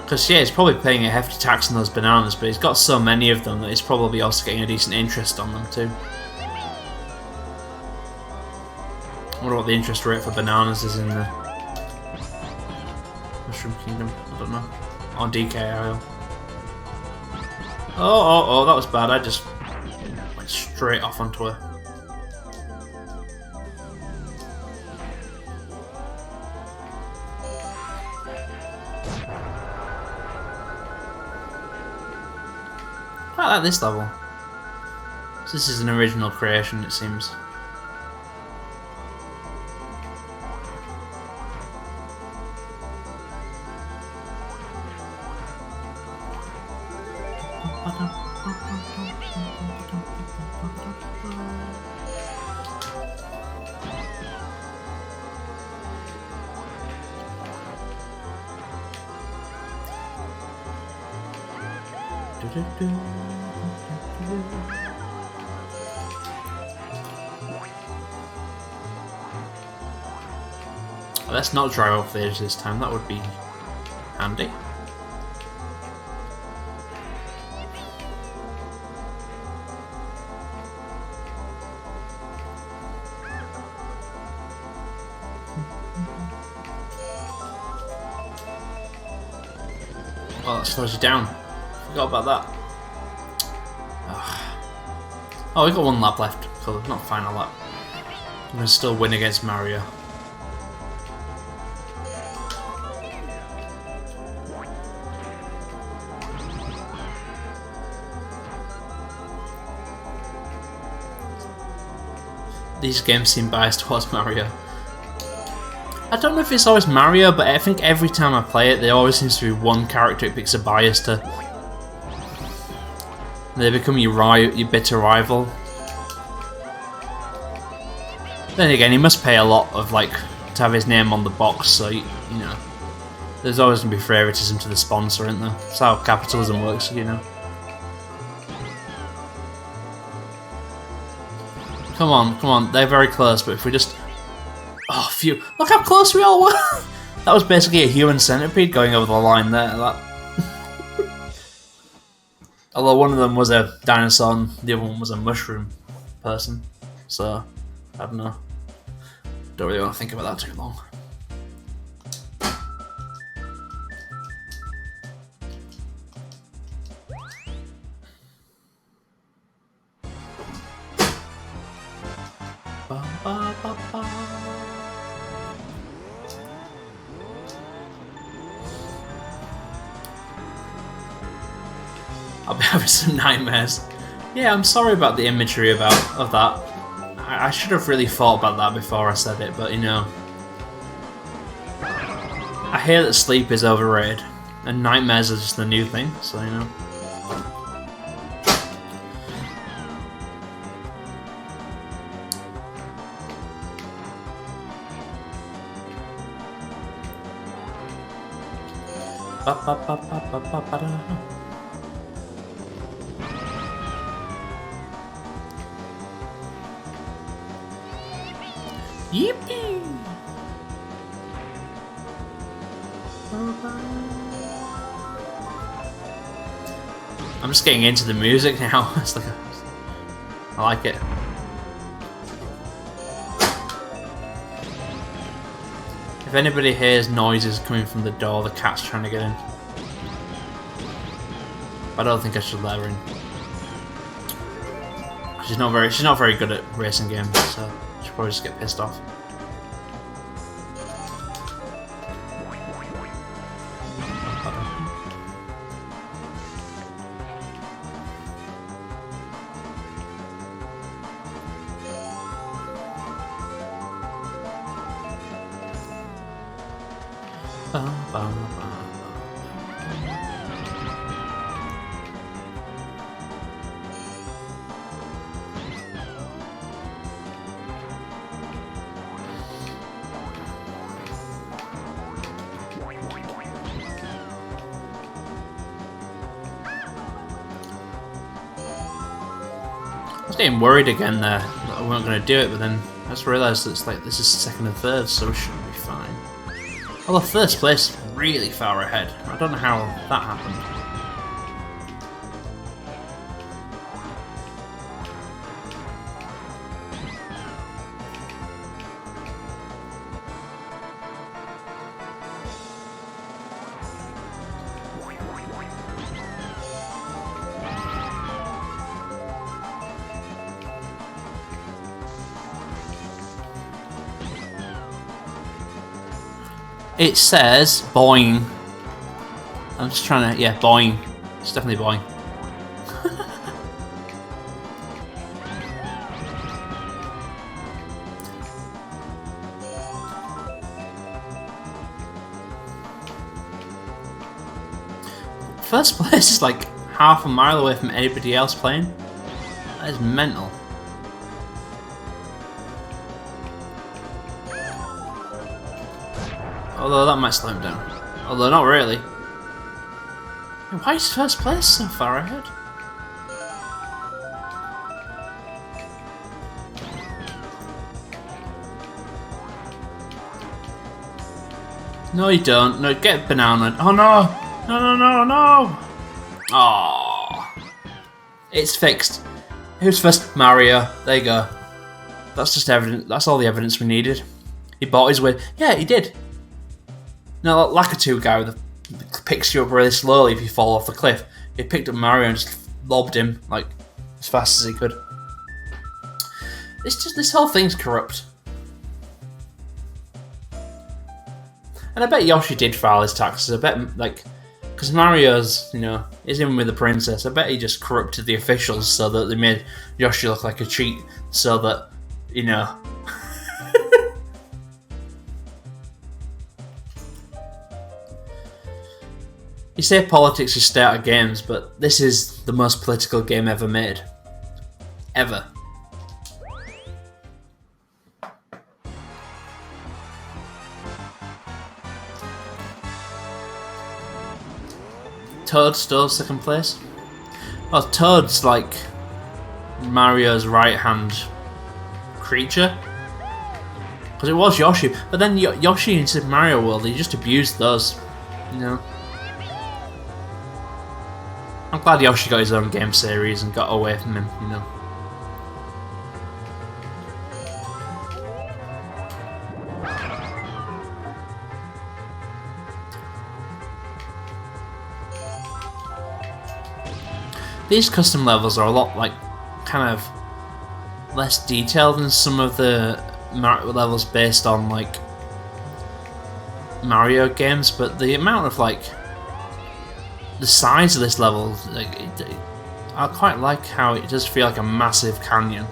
because yeah, he's probably paying a hefty tax on those bananas, but he's got so many of them that he's probably also getting a decent interest on them too. I wonder what the interest rate for bananas is in the Mushroom Kingdom. I don't know. On DKIO. Oh, that was bad. I just went straight off onto her. I like this level. So this is an original creation, it seems. Let's not drive off the edge this time, that would be handy. Oh, that slows you down. Forgot about that. Oh, we've got one lap left, so not final lap. I'm going to still win against Mario. These games seem biased towards Mario. I don't know if it's always Mario, but I think every time I play it, there always seems to be one character it picks a bias to. They become your bitter rival. Then again, he must pay a lot of to have his name on the box, so you know, there's always gonna be favoritism to the sponsor, isn't there? That's how capitalism works, you know. Come on, they're very close, but if we just... Oh, phew. Look how close we all were! That was basically a human centipede going over the line there. Although one of them was a dinosaur and the other one was a mushroom person. So, I don't know. Don't really want to think about that too long. I'll be having some nightmares. Yeah, I'm sorry about the imagery of that. I should have really thought about that before I said it, but you know. I hear that sleep is overrated, and nightmares are just the new thing, so you know. Yippee! I'm just getting into the music now. It's like I like it. If anybody hears noises coming from the door, the cat's trying to get in. But I don't think I should let her in. She's not very good at racing games, so she'll probably just get pissed off. I was getting worried again there that we weren't going to do it, but then I just realised that it's like this is second and third, so we should be fine. Although first place is really far ahead. I don't know how that happened. It says boing. I'm just trying to, yeah, boing. It's definitely boing. First place is like half a mile away from anybody else playing. That is mental. Although that might slow him down. Although not really. Why is first place so far ahead? No, you don't. No, get banana. Oh no! No, no, no, no! Oh, it's fixed. Who's first? Mario. There you go. That's just evidence. That's all the evidence we needed. He bought his way. Yeah, he did. No, like a two guy that picks you up really slowly if you fall off the cliff. He picked up Mario and just lobbed him like as fast as he could. It's just this whole thing's corrupt. And I bet Yoshi did file his taxes. I bet, like, because Mario's, you know, is in with the princess. I bet he just corrupted the officials so that they made Yoshi look like a cheat, so that, you know. You say politics is stay out of games, but this is the most political game ever made. Ever. Toad still second place. Oh, Toad's like Mario's right-hand creature. Because it was Yoshi, but then Yoshi in Super Mario World, he just abused those, you know. I'm glad Yoshi got his own game series and got away from him, you know. These custom levels are a lot, like, kind of less detailed than some of the levels based on, like, Mario games, but the amount of, like, the size of this level, like, I quite like how it does feel like a massive canyon.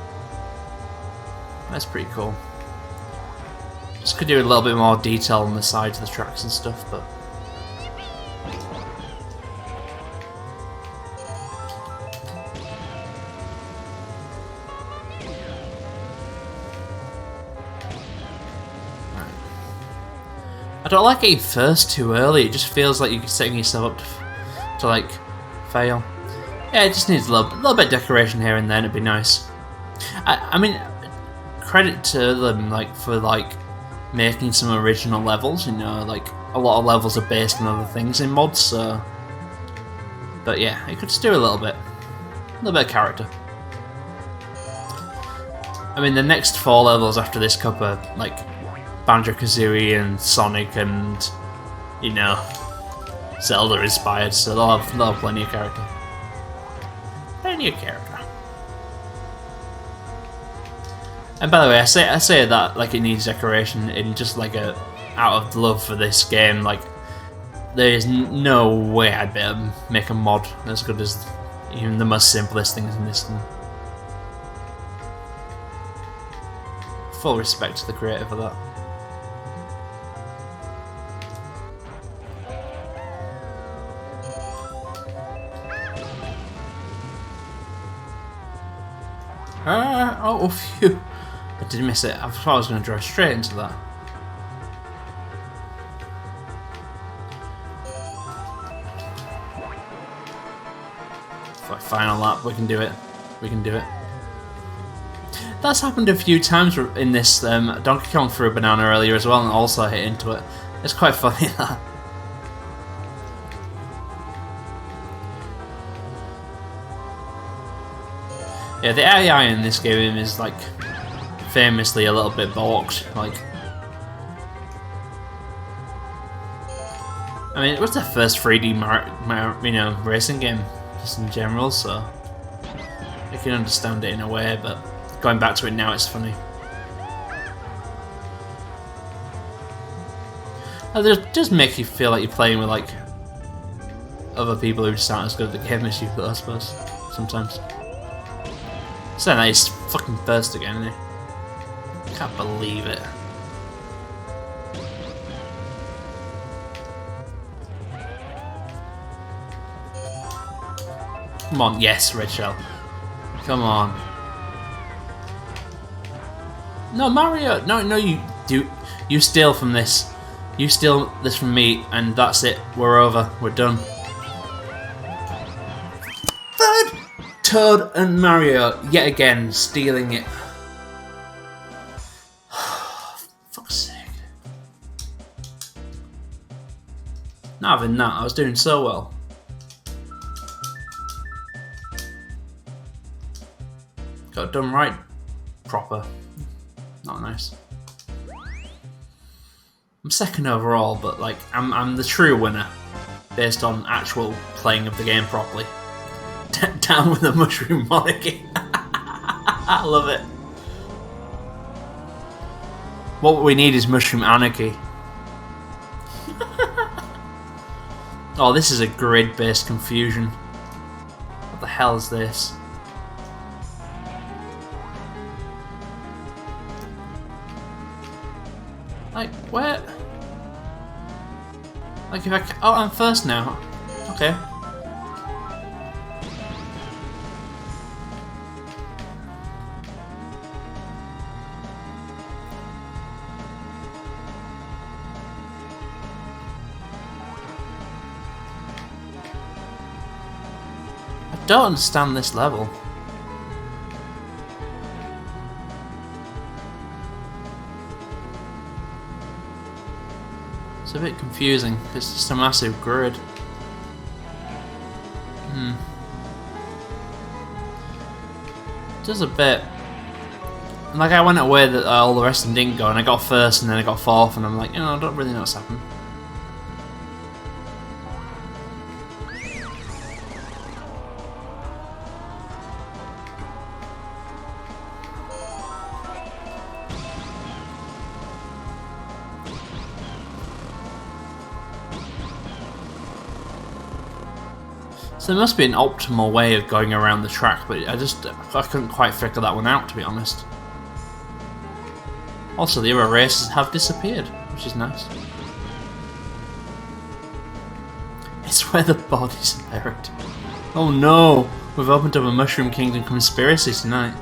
That's pretty cool. Just could do a little bit more detail on the sides of the tracks and stuff, but I don't like getting first too early. It just feels like you're setting yourself up to like fail. Yeah, it just needs a little bit of decoration here and then. It'd be nice. I mean, credit to them like for like making some original levels. You know, like a lot of levels are based on other things in mods. So, but yeah, it could just do a little bit of character. I mean, the next 4 levels after this cup are like Banjo-Kazooie and Sonic and, you know, Zelda inspired, so they'll have plenty of character. Plenty of character. And by the way, I say that like it needs decoration in just like a out of love for this game. Like there is no way I'd be able to make a mod as good as even the most simplest things in this one. Full respect to the creator for that. Oh, phew. I did miss it. I thought I was going to drive straight into that. Final lap, we can do it. We can do it. That's happened a few times in this. Donkey Kong threw a banana earlier as well and also hit into it. It's quite funny that. Yeah, the AI in this game is like famously a little bit balked. Like, I mean, it was their first 3D you know, racing game just in general, so I can understand it in a way. But going back to it now, it's funny. It does make you feel like you're playing with like other people who just aren't as good at the game as you, I suppose sometimes. So now he's fucking first again, isn't he? Can't believe it. Come on, yes, red shell. Come on. No, Mario. No, you do. You steal from this. You steal this from me, and that's it. We're over. We're done. Third, Toad and Mario yet again stealing it. Fuck's sake. Not having that. I was doing so well. Got it done right. Proper. Not nice. I'm second overall, but like I'm the true winner based on actual playing of the game properly. Down with the mushroom monarchy. I love it. What we need is mushroom anarchy. Oh, this is a grid-based confusion. What the hell is this? Like, where? Like, if I... Oh, I'm first now. Okay. I don't understand this level. It's a bit confusing, it's just a massive grid. Does a bit. Like, I went away that all the rest of them didn't go, and I got first and then I got fourth, and I'm like, you know, I don't really know what's happened. So there must be an optimal way of going around the track, but I couldn't quite figure that one out, to be honest. Also, the other races have disappeared, which is nice. It's where the bodies are buried. Oh no! We've opened up a Mushroom Kingdom conspiracy tonight.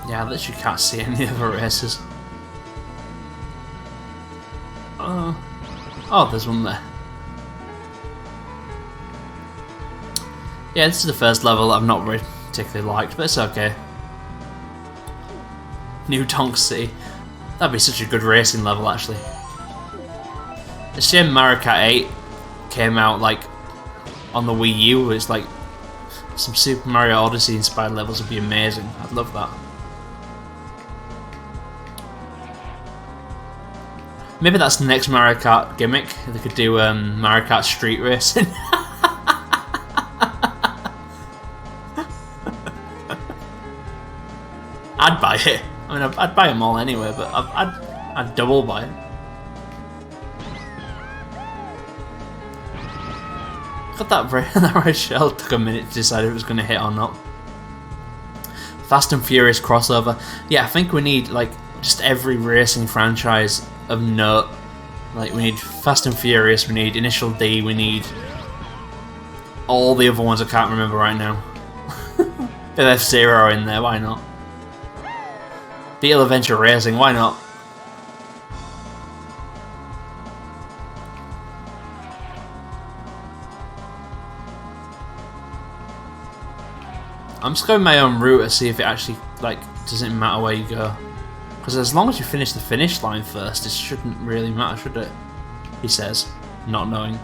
Yeah, I literally can't see any other races. Oh, there's one there. Yeah, this is the first level I've not really particularly liked, but it's okay. New Tonk City. That'd be such a good racing level, actually. The shame Mario Kart 8 came out like on the Wii U. It's like some Super Mario Odyssey inspired levels would be amazing. I'd love that. Maybe that's the next Mario Kart gimmick. They could do Mario Kart Street Racing. I'd buy it. I mean, I'd buy them all anyway, but I'd double buy it. God, that red shell took a minute to decide if it was going to hit or not. Fast and Furious crossover. Yeah, I think we need like just every racing franchise of note. Like, we need Fast and Furious, we need Initial D, we need all the other ones I can't remember right now. Bit of F-Zero in there, why not? Beetle Adventure Racing, why not? I'm just going my own route to see if it actually, like, doesn't matter where you go. Because as long as you finish the finish line first, it shouldn't really matter, should it? He says, not knowing.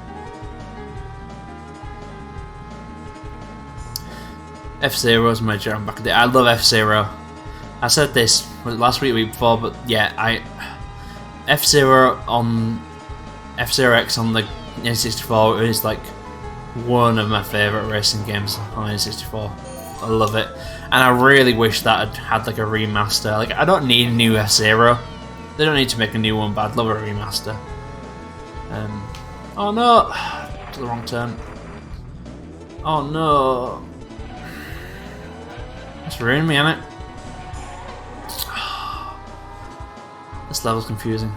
F-Zero's my jam back there. I love F-Zero. I said this last week, week before, but yeah, F-Zero on F-Zero X on the N64 is like one of my favourite racing games on N64. I love it. And I really wish that I'd had like a remaster. Like, I don't need a new F-Zero. They don't need to make a new one, but I'd love a remaster. Oh no! To the wrong turn. Oh no! That's ruined me, innit? This level's confusing.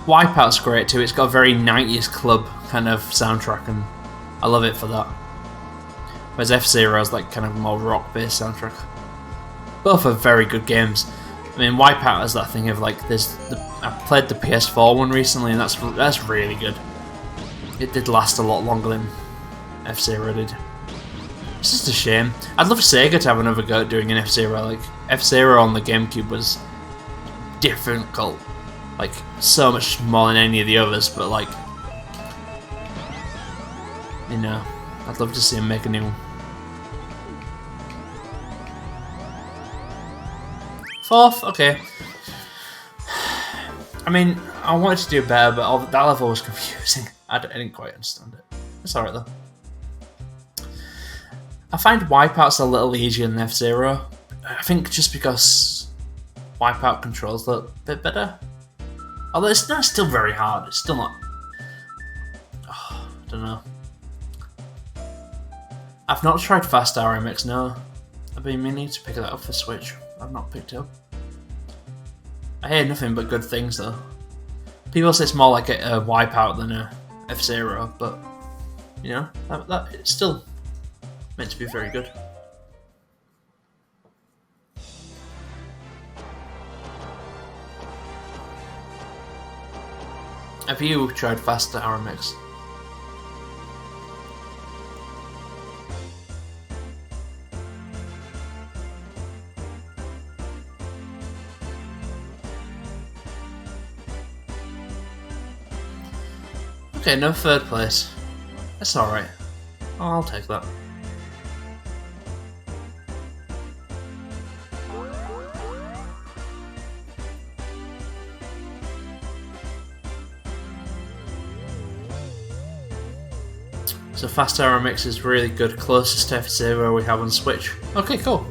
Wipeout's great too. It's got a very 90s club kind of soundtrack, and I love it for that. Whereas F-Zero is like kind of more rock-based soundtrack. Both are very good games. I mean, Wipeout has that thing of like, I played the PS4 one recently, and that's really good. It did last a lot longer than F-Zero did. It's just a shame. I'd love Sega to have another go at doing an F-Zero. Like, F-Zero on the GameCube was difficult. Like, so much more than any of the others, but like, you know, I'd love to see him make a new one. 4th? Okay. I mean, I wanted to do better, but that level was confusing. I didn't quite understand it. It's alright though. I find Wipeout's a little easier than F-Zero. I think just because Wipeout controls a bit better. Although it's not still very hard. It's still not... Oh, I don't know. I've not tried Fast RMX, no. I've been meaning to pick that up for Switch. I've not picked it up. I hear nothing but good things though. People say it's more like a Wipeout than a F-Zero, but you know, that it's still meant to be very good. Have you tried Fast RMX? Okay, no 3rd place. That's alright. Oh, I'll take that. So Fast RMX is really good, closest to F-Zero we have on Switch. Okay, cool.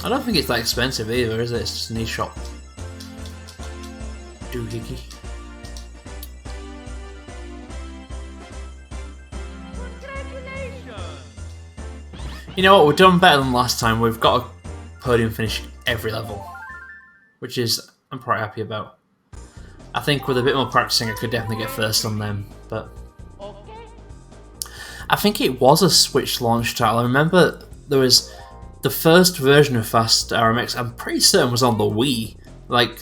I don't think it's that expensive either, is it? It's just an eShop. Doohickey. You know what? We've done better than last time. We've got a podium finish every level, which is I'm quite happy about. I think with a bit more practicing, I could definitely get first on them, but I think it was a Switch launch title. I remember there was the first version of Fast RMX. I'm pretty certain was on the Wii, like,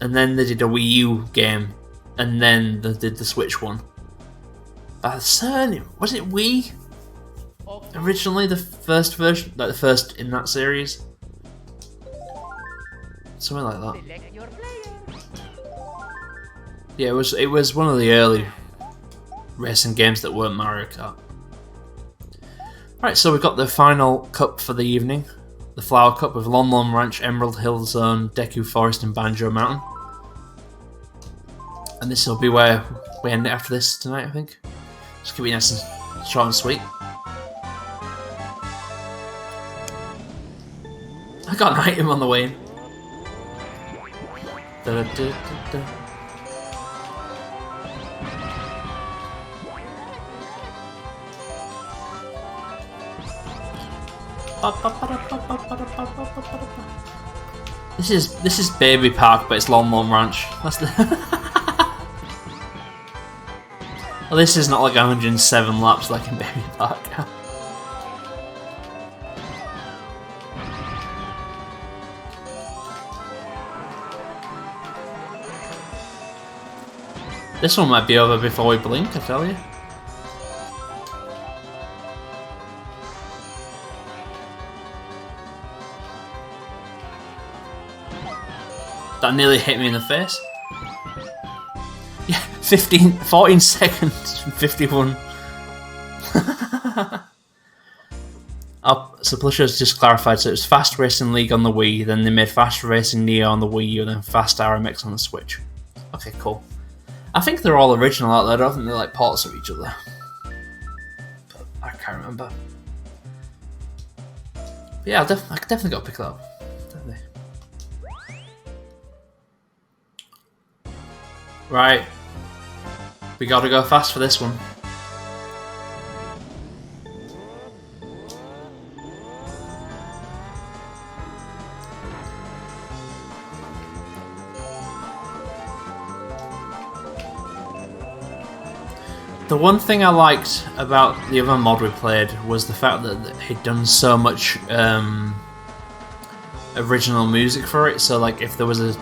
and then they did a Wii U game, and then they did the Switch one. Certain was it Wii originally, the first version, like the first in that series, something like that. Yeah, it was one of the early racing games that weren't Mario Kart. Right, so we've got the final cup for the evening. The Flower Cup with Lon Lon Ranch, Emerald Hill Zone, Deku Forest and Banjo Mountain. And this will be where we end it after this tonight, I think. Just keep it nice and short and sweet. I got an item on the way in. Da, da, da, da. This is Baby Park, but it's Lon Lon Ranch. That's the well, this is not like 107 laps like in Baby Park. This one might be over before we blink, I tell you. That nearly hit me in the face. Yeah, 14 seconds, 51. So Plusher's just clarified, so it was Fast Racing League on the Wii, then they made Fast Racing Neo on the Wii U, and then Fast RMX on the Switch. Okay, cool. I think they're all original out there, I don't think they're like ports of each other. But I can't remember. But yeah, I could definitely go pick that up. Definitely. Right. We gotta go fast for this one. The one thing I liked about the other mod we played was the fact that he'd done so much original music for it. So like if there was a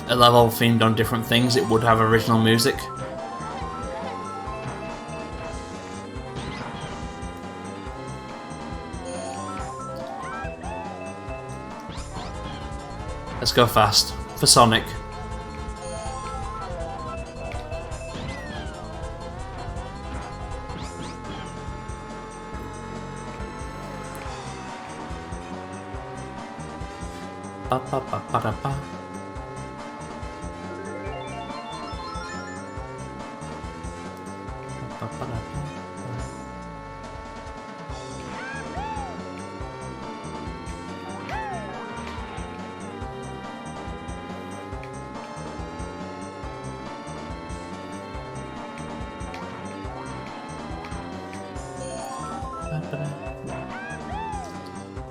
level themed on different things, it would have original music. Let's go fast for Sonic. Ba, ba, ba, ba, da, ba. Ba, ba, da, ba.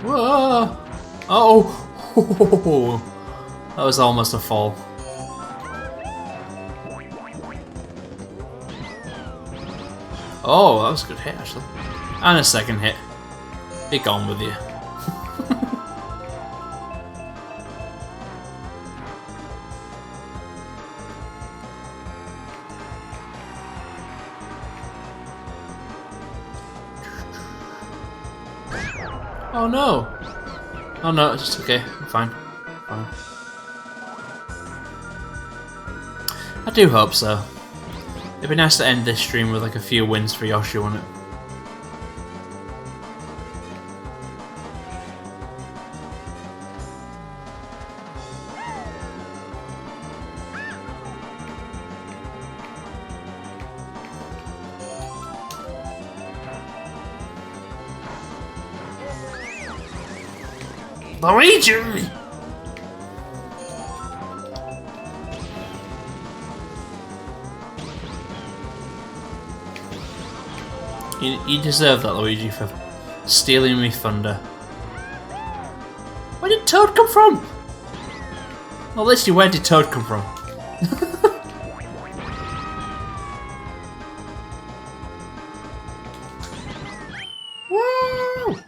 Whoa! Oh! That was almost a fall. Oh, that was a good hit actually. And a second hit. Be gone with you. Oh no! Oh no, it's just okay. I'm fine. Fine. I do hope so. It'd be nice to end this stream with like a few wins for Yoshi, wouldn't it? Luigi! You deserve that, Luigi, for stealing me thunder. Where did Toad come from? Well, literally, where did Toad come from? Woo!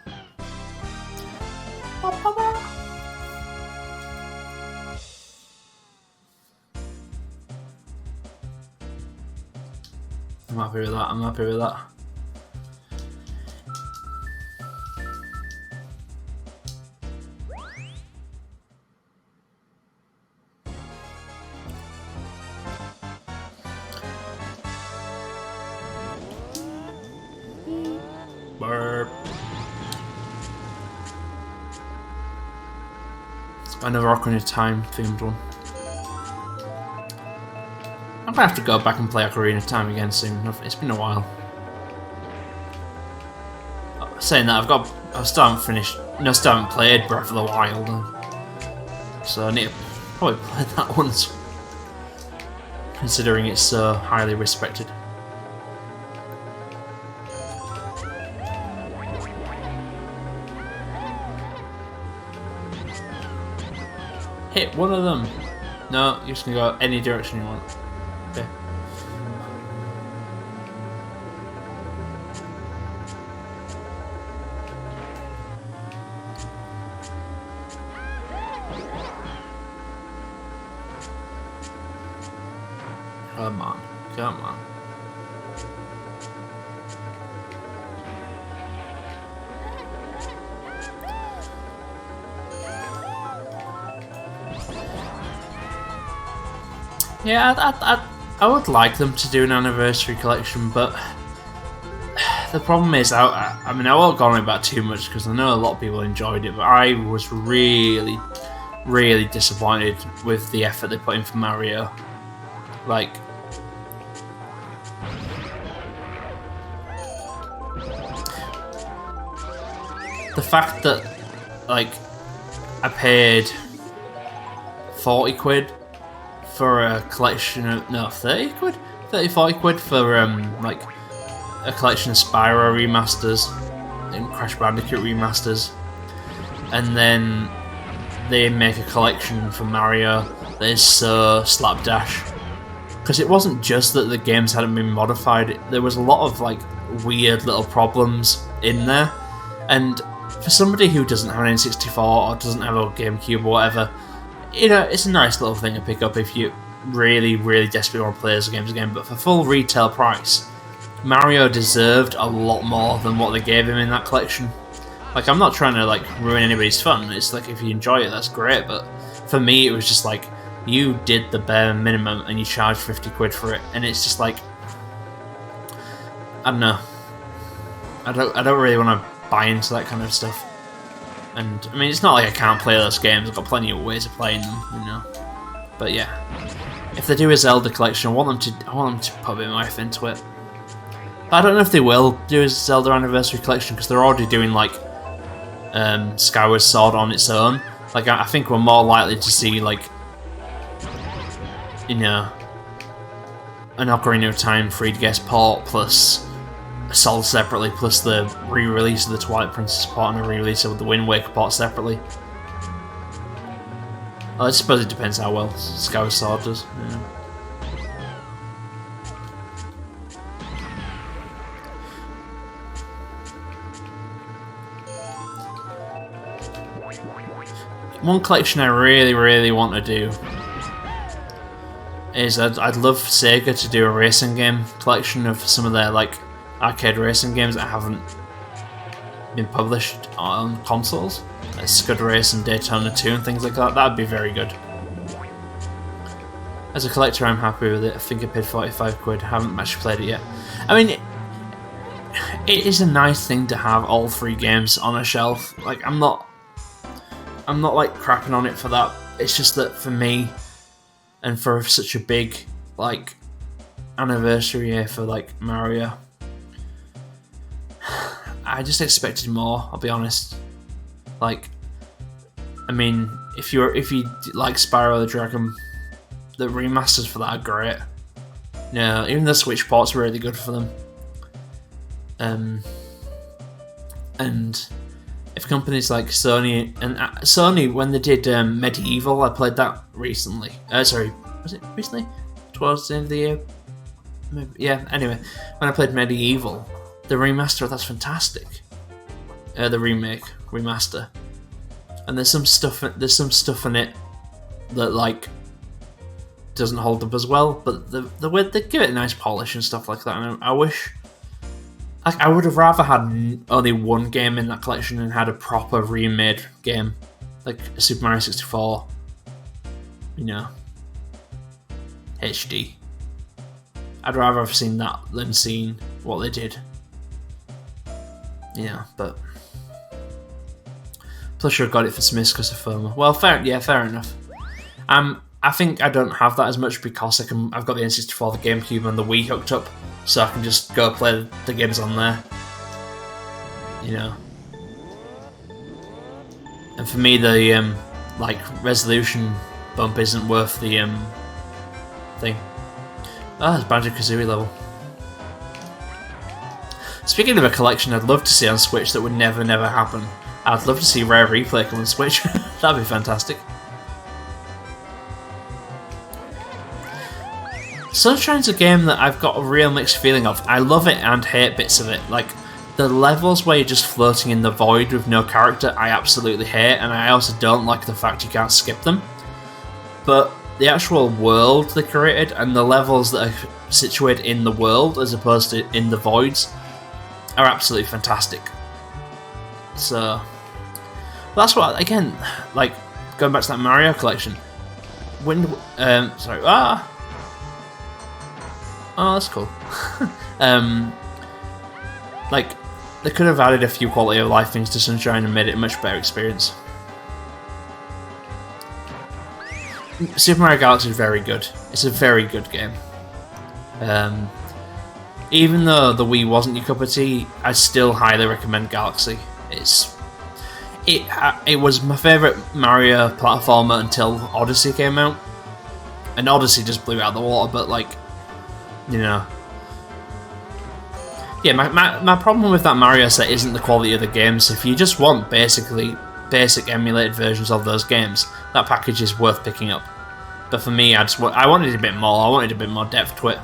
I'm happy with that, I'm happy with that. Burp. Another Ocarina of Time themed one. I'm gonna have to go back and play Ocarina of Time again soon. It's been a while. Saying that, I still haven't finished. No, still haven't played Breath of the Wild, so I need to probably play that one, considering it's so highly respected. Hit one of them. No, you're just gonna go any direction you want. Okay. Come on, come on. Yeah, I would like them to do an anniversary collection, but the problem is, I mean, I won't go on about too much because I know a lot of people enjoyed it, but I was really, really disappointed with the effort they put in for Mario. Like, the fact that like I paid 40 quid for a collection of 30 quid, 40 quid for like a collection of Spyro remasters and Crash Bandicoot remasters, and then they make a collection for Mario that is so slapdash. Because it wasn't just that the games hadn't been modified, there was a lot of like weird little problems in there, and for somebody who doesn't have an N64 or doesn't have a GameCube or whatever, you know, it's a nice little thing to pick up if you really, really desperately want to play those games again. But for full retail price, Mario deserved a lot more than what they gave him in that collection. Like, I'm not trying to like ruin anybody's fun, it's like if you enjoy it, that's great, but for me it was just like, you did the bare minimum and you charged 50 quid for it, and it's just like, I don't know. I don't really want to buy into that kind of stuff. And I mean, it's not like I can't play those games. I've got plenty of ways of playing them, you know. But yeah, if they do a Zelda collection, I want them to put a bit more effort into it. But I don't know if they will do a Zelda Anniversary collection because they're already doing like Skyward Sword on its own. Like, I think we're more likely to see like, you know, an Ocarina of Time 3DS port plus sold separately, plus the re-release of the Twilight Princess port and a re-release of the Wind Waker port separately. Well, I suppose it depends how well Skyward Sword does. Yeah. One collection I really, really want to do is I'd love Sega to do a racing game collection of some of their like arcade racing games that haven't been published on consoles, like Scud Race and Daytona 2 and things like that. That would be very good. As a collector, I'm happy with it. I think I paid 45 quid. Haven't actually played it yet. I mean, it is a nice thing to have all 3 games on a shelf. Like, I'm not like crapping on it for that. It's just that for me, and for such a big like anniversary year for like Mario, I just expected more, I'll be honest. Like, I mean, if you like Spyro the Dragon, the remasters for that are great. No, even the Switch ports were really good for them. And if companies like Sony, and Sony, when they did Medieval, I played that recently. Sorry, was it recently? Towards the end of the year? Maybe. Yeah, anyway, when I played Medieval, the remaster, that's fantastic. The remaster. And there's some stuff in it that like doesn't hold up as well, but the way they give it a nice polish and stuff like that. And I wish, like, I would have rather had only one game in that collection and had a proper remade game, like Super Mario 64, you know, HD. I'd rather have seen that than seen what they did. Yeah, but plus you got it for Smiths because of FOMO. Well, fair enough. I think I don't have that as much because I've got the N64, the GameCube, and the Wii hooked up, so I can just go play the games on there. You know. And for me, the like resolution bump isn't worth the thing. Ah, it's Banjo-Kazooie level. Speaking of a collection I'd love to see on Switch that would never happen, I'd love to see Rare Replay come on Switch. That'd be fantastic. Sunshine's a game that I've got a real mixed feeling of. I love it and hate bits of it. Like, the levels where you're just floating in the void with no character, I absolutely hate, and I also don't like the fact you can't skip them. But the actual world they created and the levels that are situated in the world as opposed to in the voids are absolutely fantastic. So that's what, again, like going back to that Mario collection. Oh, that's cool. Like, they could have added a few quality of life things to Sunshine and made it a much better experience. Super Mario Galaxy is very good. It's a very good game. Even though the Wii wasn't your cup of tea, I still highly recommend Galaxy. It's It was my favourite Mario platformer until Odyssey came out, and Odyssey just blew it out of the water. But like, you know, yeah, my problem with that Mario set isn't the quality of the games. If you just want basically basic emulated versions of those games, that package is worth picking up. But for me, I wanted a bit more. I wanted a bit more depth to it.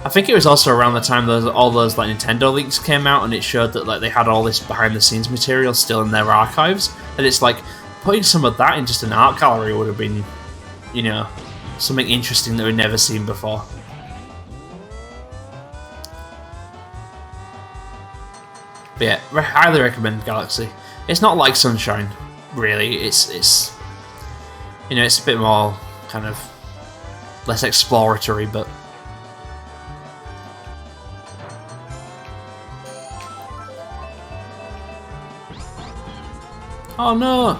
I think it was also around the time all those like Nintendo leaks came out, and it showed that like they had all this behind the scenes material still in their archives, and it's like putting some of that in just an art gallery would have been, you know, something interesting that we'd never seen before. But yeah, highly recommend Galaxy. It's not like Sunshine, really. It's you know, it's a bit more kind of less exploratory, but. Oh no!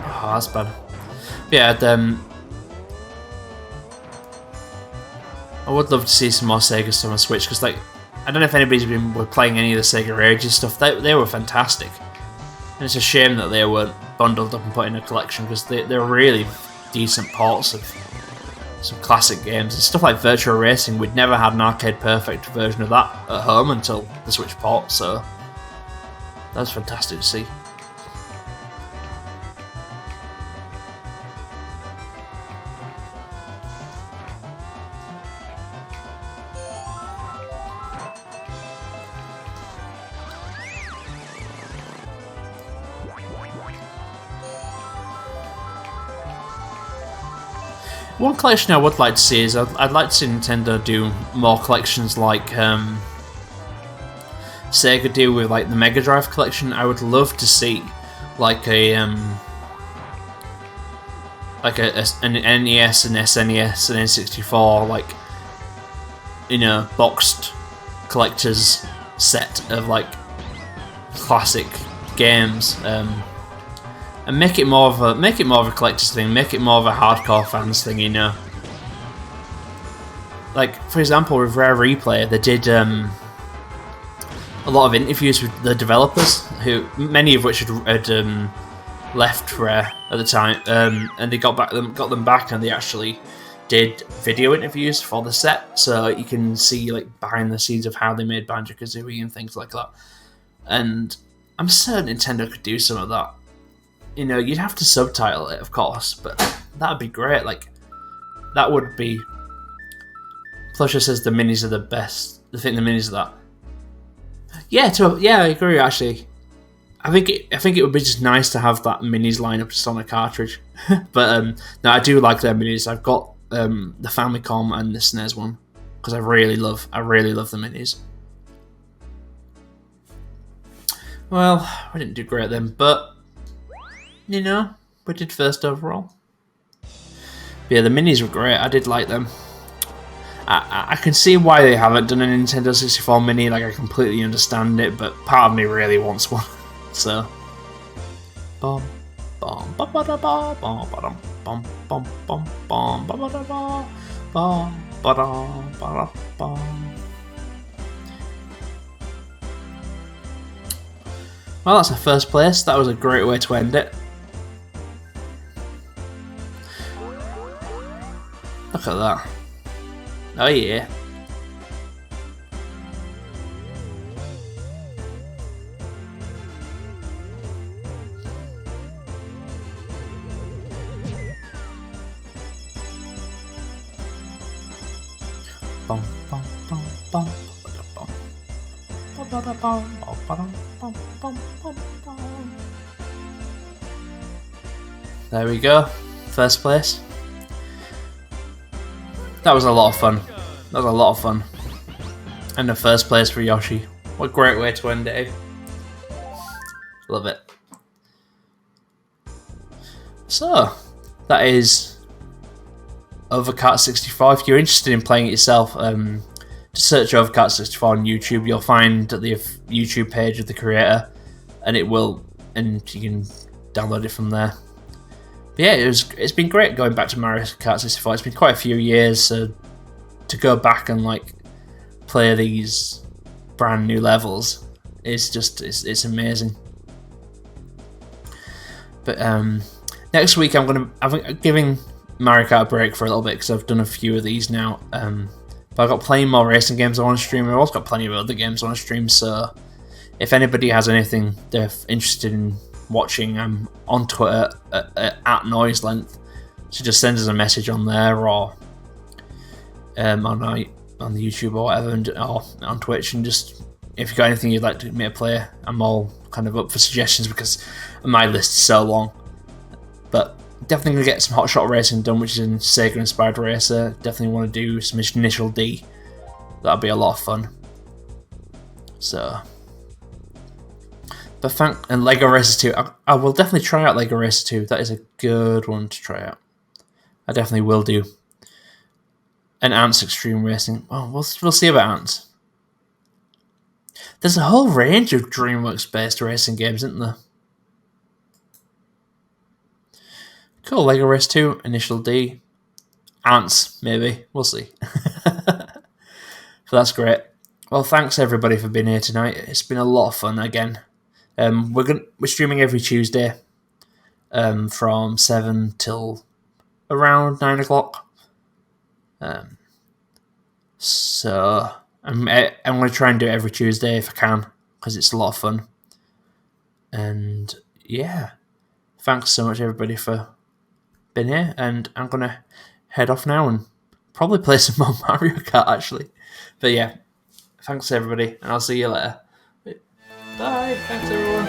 Oh, that's bad. Yeah, I would love to see some more Sega stuff on Switch, because like, I don't know if anybody's been playing any of the Sega Ages stuff. They were fantastic, and it's a shame that they weren't bundled up and put in a collection, because they're really decent ports of some classic games. And stuff like Virtua Racing, we'd never had an arcade perfect version of that at home until the Switch port, so that's fantastic to see. One collection I would like to see is I'd like to see Nintendo do more collections like Sega do with like the Mega Drive collection. I would love to see like an NES, an SNES, an N64, like, you know, boxed collector's set of like classic games. And make it more of a collector's thing. Make it more of a hardcore fans thing, you know. Like, for example, with Rare Replay, they did a lot of interviews with the developers, who many of which had left Rare at the time, and they got them back, and they actually did video interviews for the set, so you can see like behind the scenes of how they made Banjo-Kazooie and things like that. And I'm certain Nintendo could do some of that. You know, you'd have to subtitle it, of course, but that'd be great. Like, that would be. Plusher says the minis are the best. I think the minis are that. Yeah, I agree. Actually, I think it would be just nice to have that minis line up just on a cartridge. But no, I do like their minis. I've got the Famicom and the SNES one because I really love the minis. Well, we didn't do great then, but. You know, we did first overall. But yeah, the minis were great. I did like them. I can see why they haven't done a Nintendo 64 mini. Like, I completely understand it, but part of me really wants one. So, bum bum ba ba da ba bum ba dum bum bum bum bum ba ba da ba bum ba dum ba da bum. Well, that's our first place. That was a great way to end it. Look at that. Oh yeah. Bum bum bum bum bum bum bum bum bum bum. There we go. First place. That was a lot of fun. And the first place for Yoshi. What a great way to end it, eh? Love it. So, that is OverKart 64. If you're interested in playing it yourself, just search OverKart 64 on YouTube. You'll find the YouTube page of the creator, and you can download it from there. yeah, it's been great going back to Mario Kart 64. It's been quite a few years, so to go back and like play these brand new levels is just it's amazing. But next week I'm giving Mario Kart a break for a little bit because I've done a few of these now. But I've got plenty more racing games I want to stream. I've also got plenty of other games I want to stream. So if anybody has anything they're interested in watching, I'm on Twitter at NoiseLength. So just send us a message on there or on the YouTube or whatever, or on Twitch, and just if you've got anything you'd like me to play, I'm all kind of up for suggestions because my list is so long. But definitely going to get some Hot Shot Racing done, which is an Sega-inspired racer. Definitely want to do some Initial D. That'll be a lot of fun. So, but and Lego Racer 2. I will definitely try out Lego Racer 2. That is a good one to try out. I definitely will do. And Ants Extreme Racing. Well, we'll see about Ants. There's a whole range of DreamWorks-based racing games, isn't there? Cool, Lego Race 2, Initial D, Ants, maybe. We'll see. So that's great. Well, thanks everybody for being here tonight. It's been a lot of fun again. We're streaming every Tuesday from 7 till around 9 o'clock. So I'm going to try and do it every Tuesday if I can, because it's a lot of fun. And yeah, thanks so much everybody for being here, and I'm going to head off now and probably play some more Mario Kart actually. But yeah, thanks everybody, and I'll see you later. Bye, thanks everyone.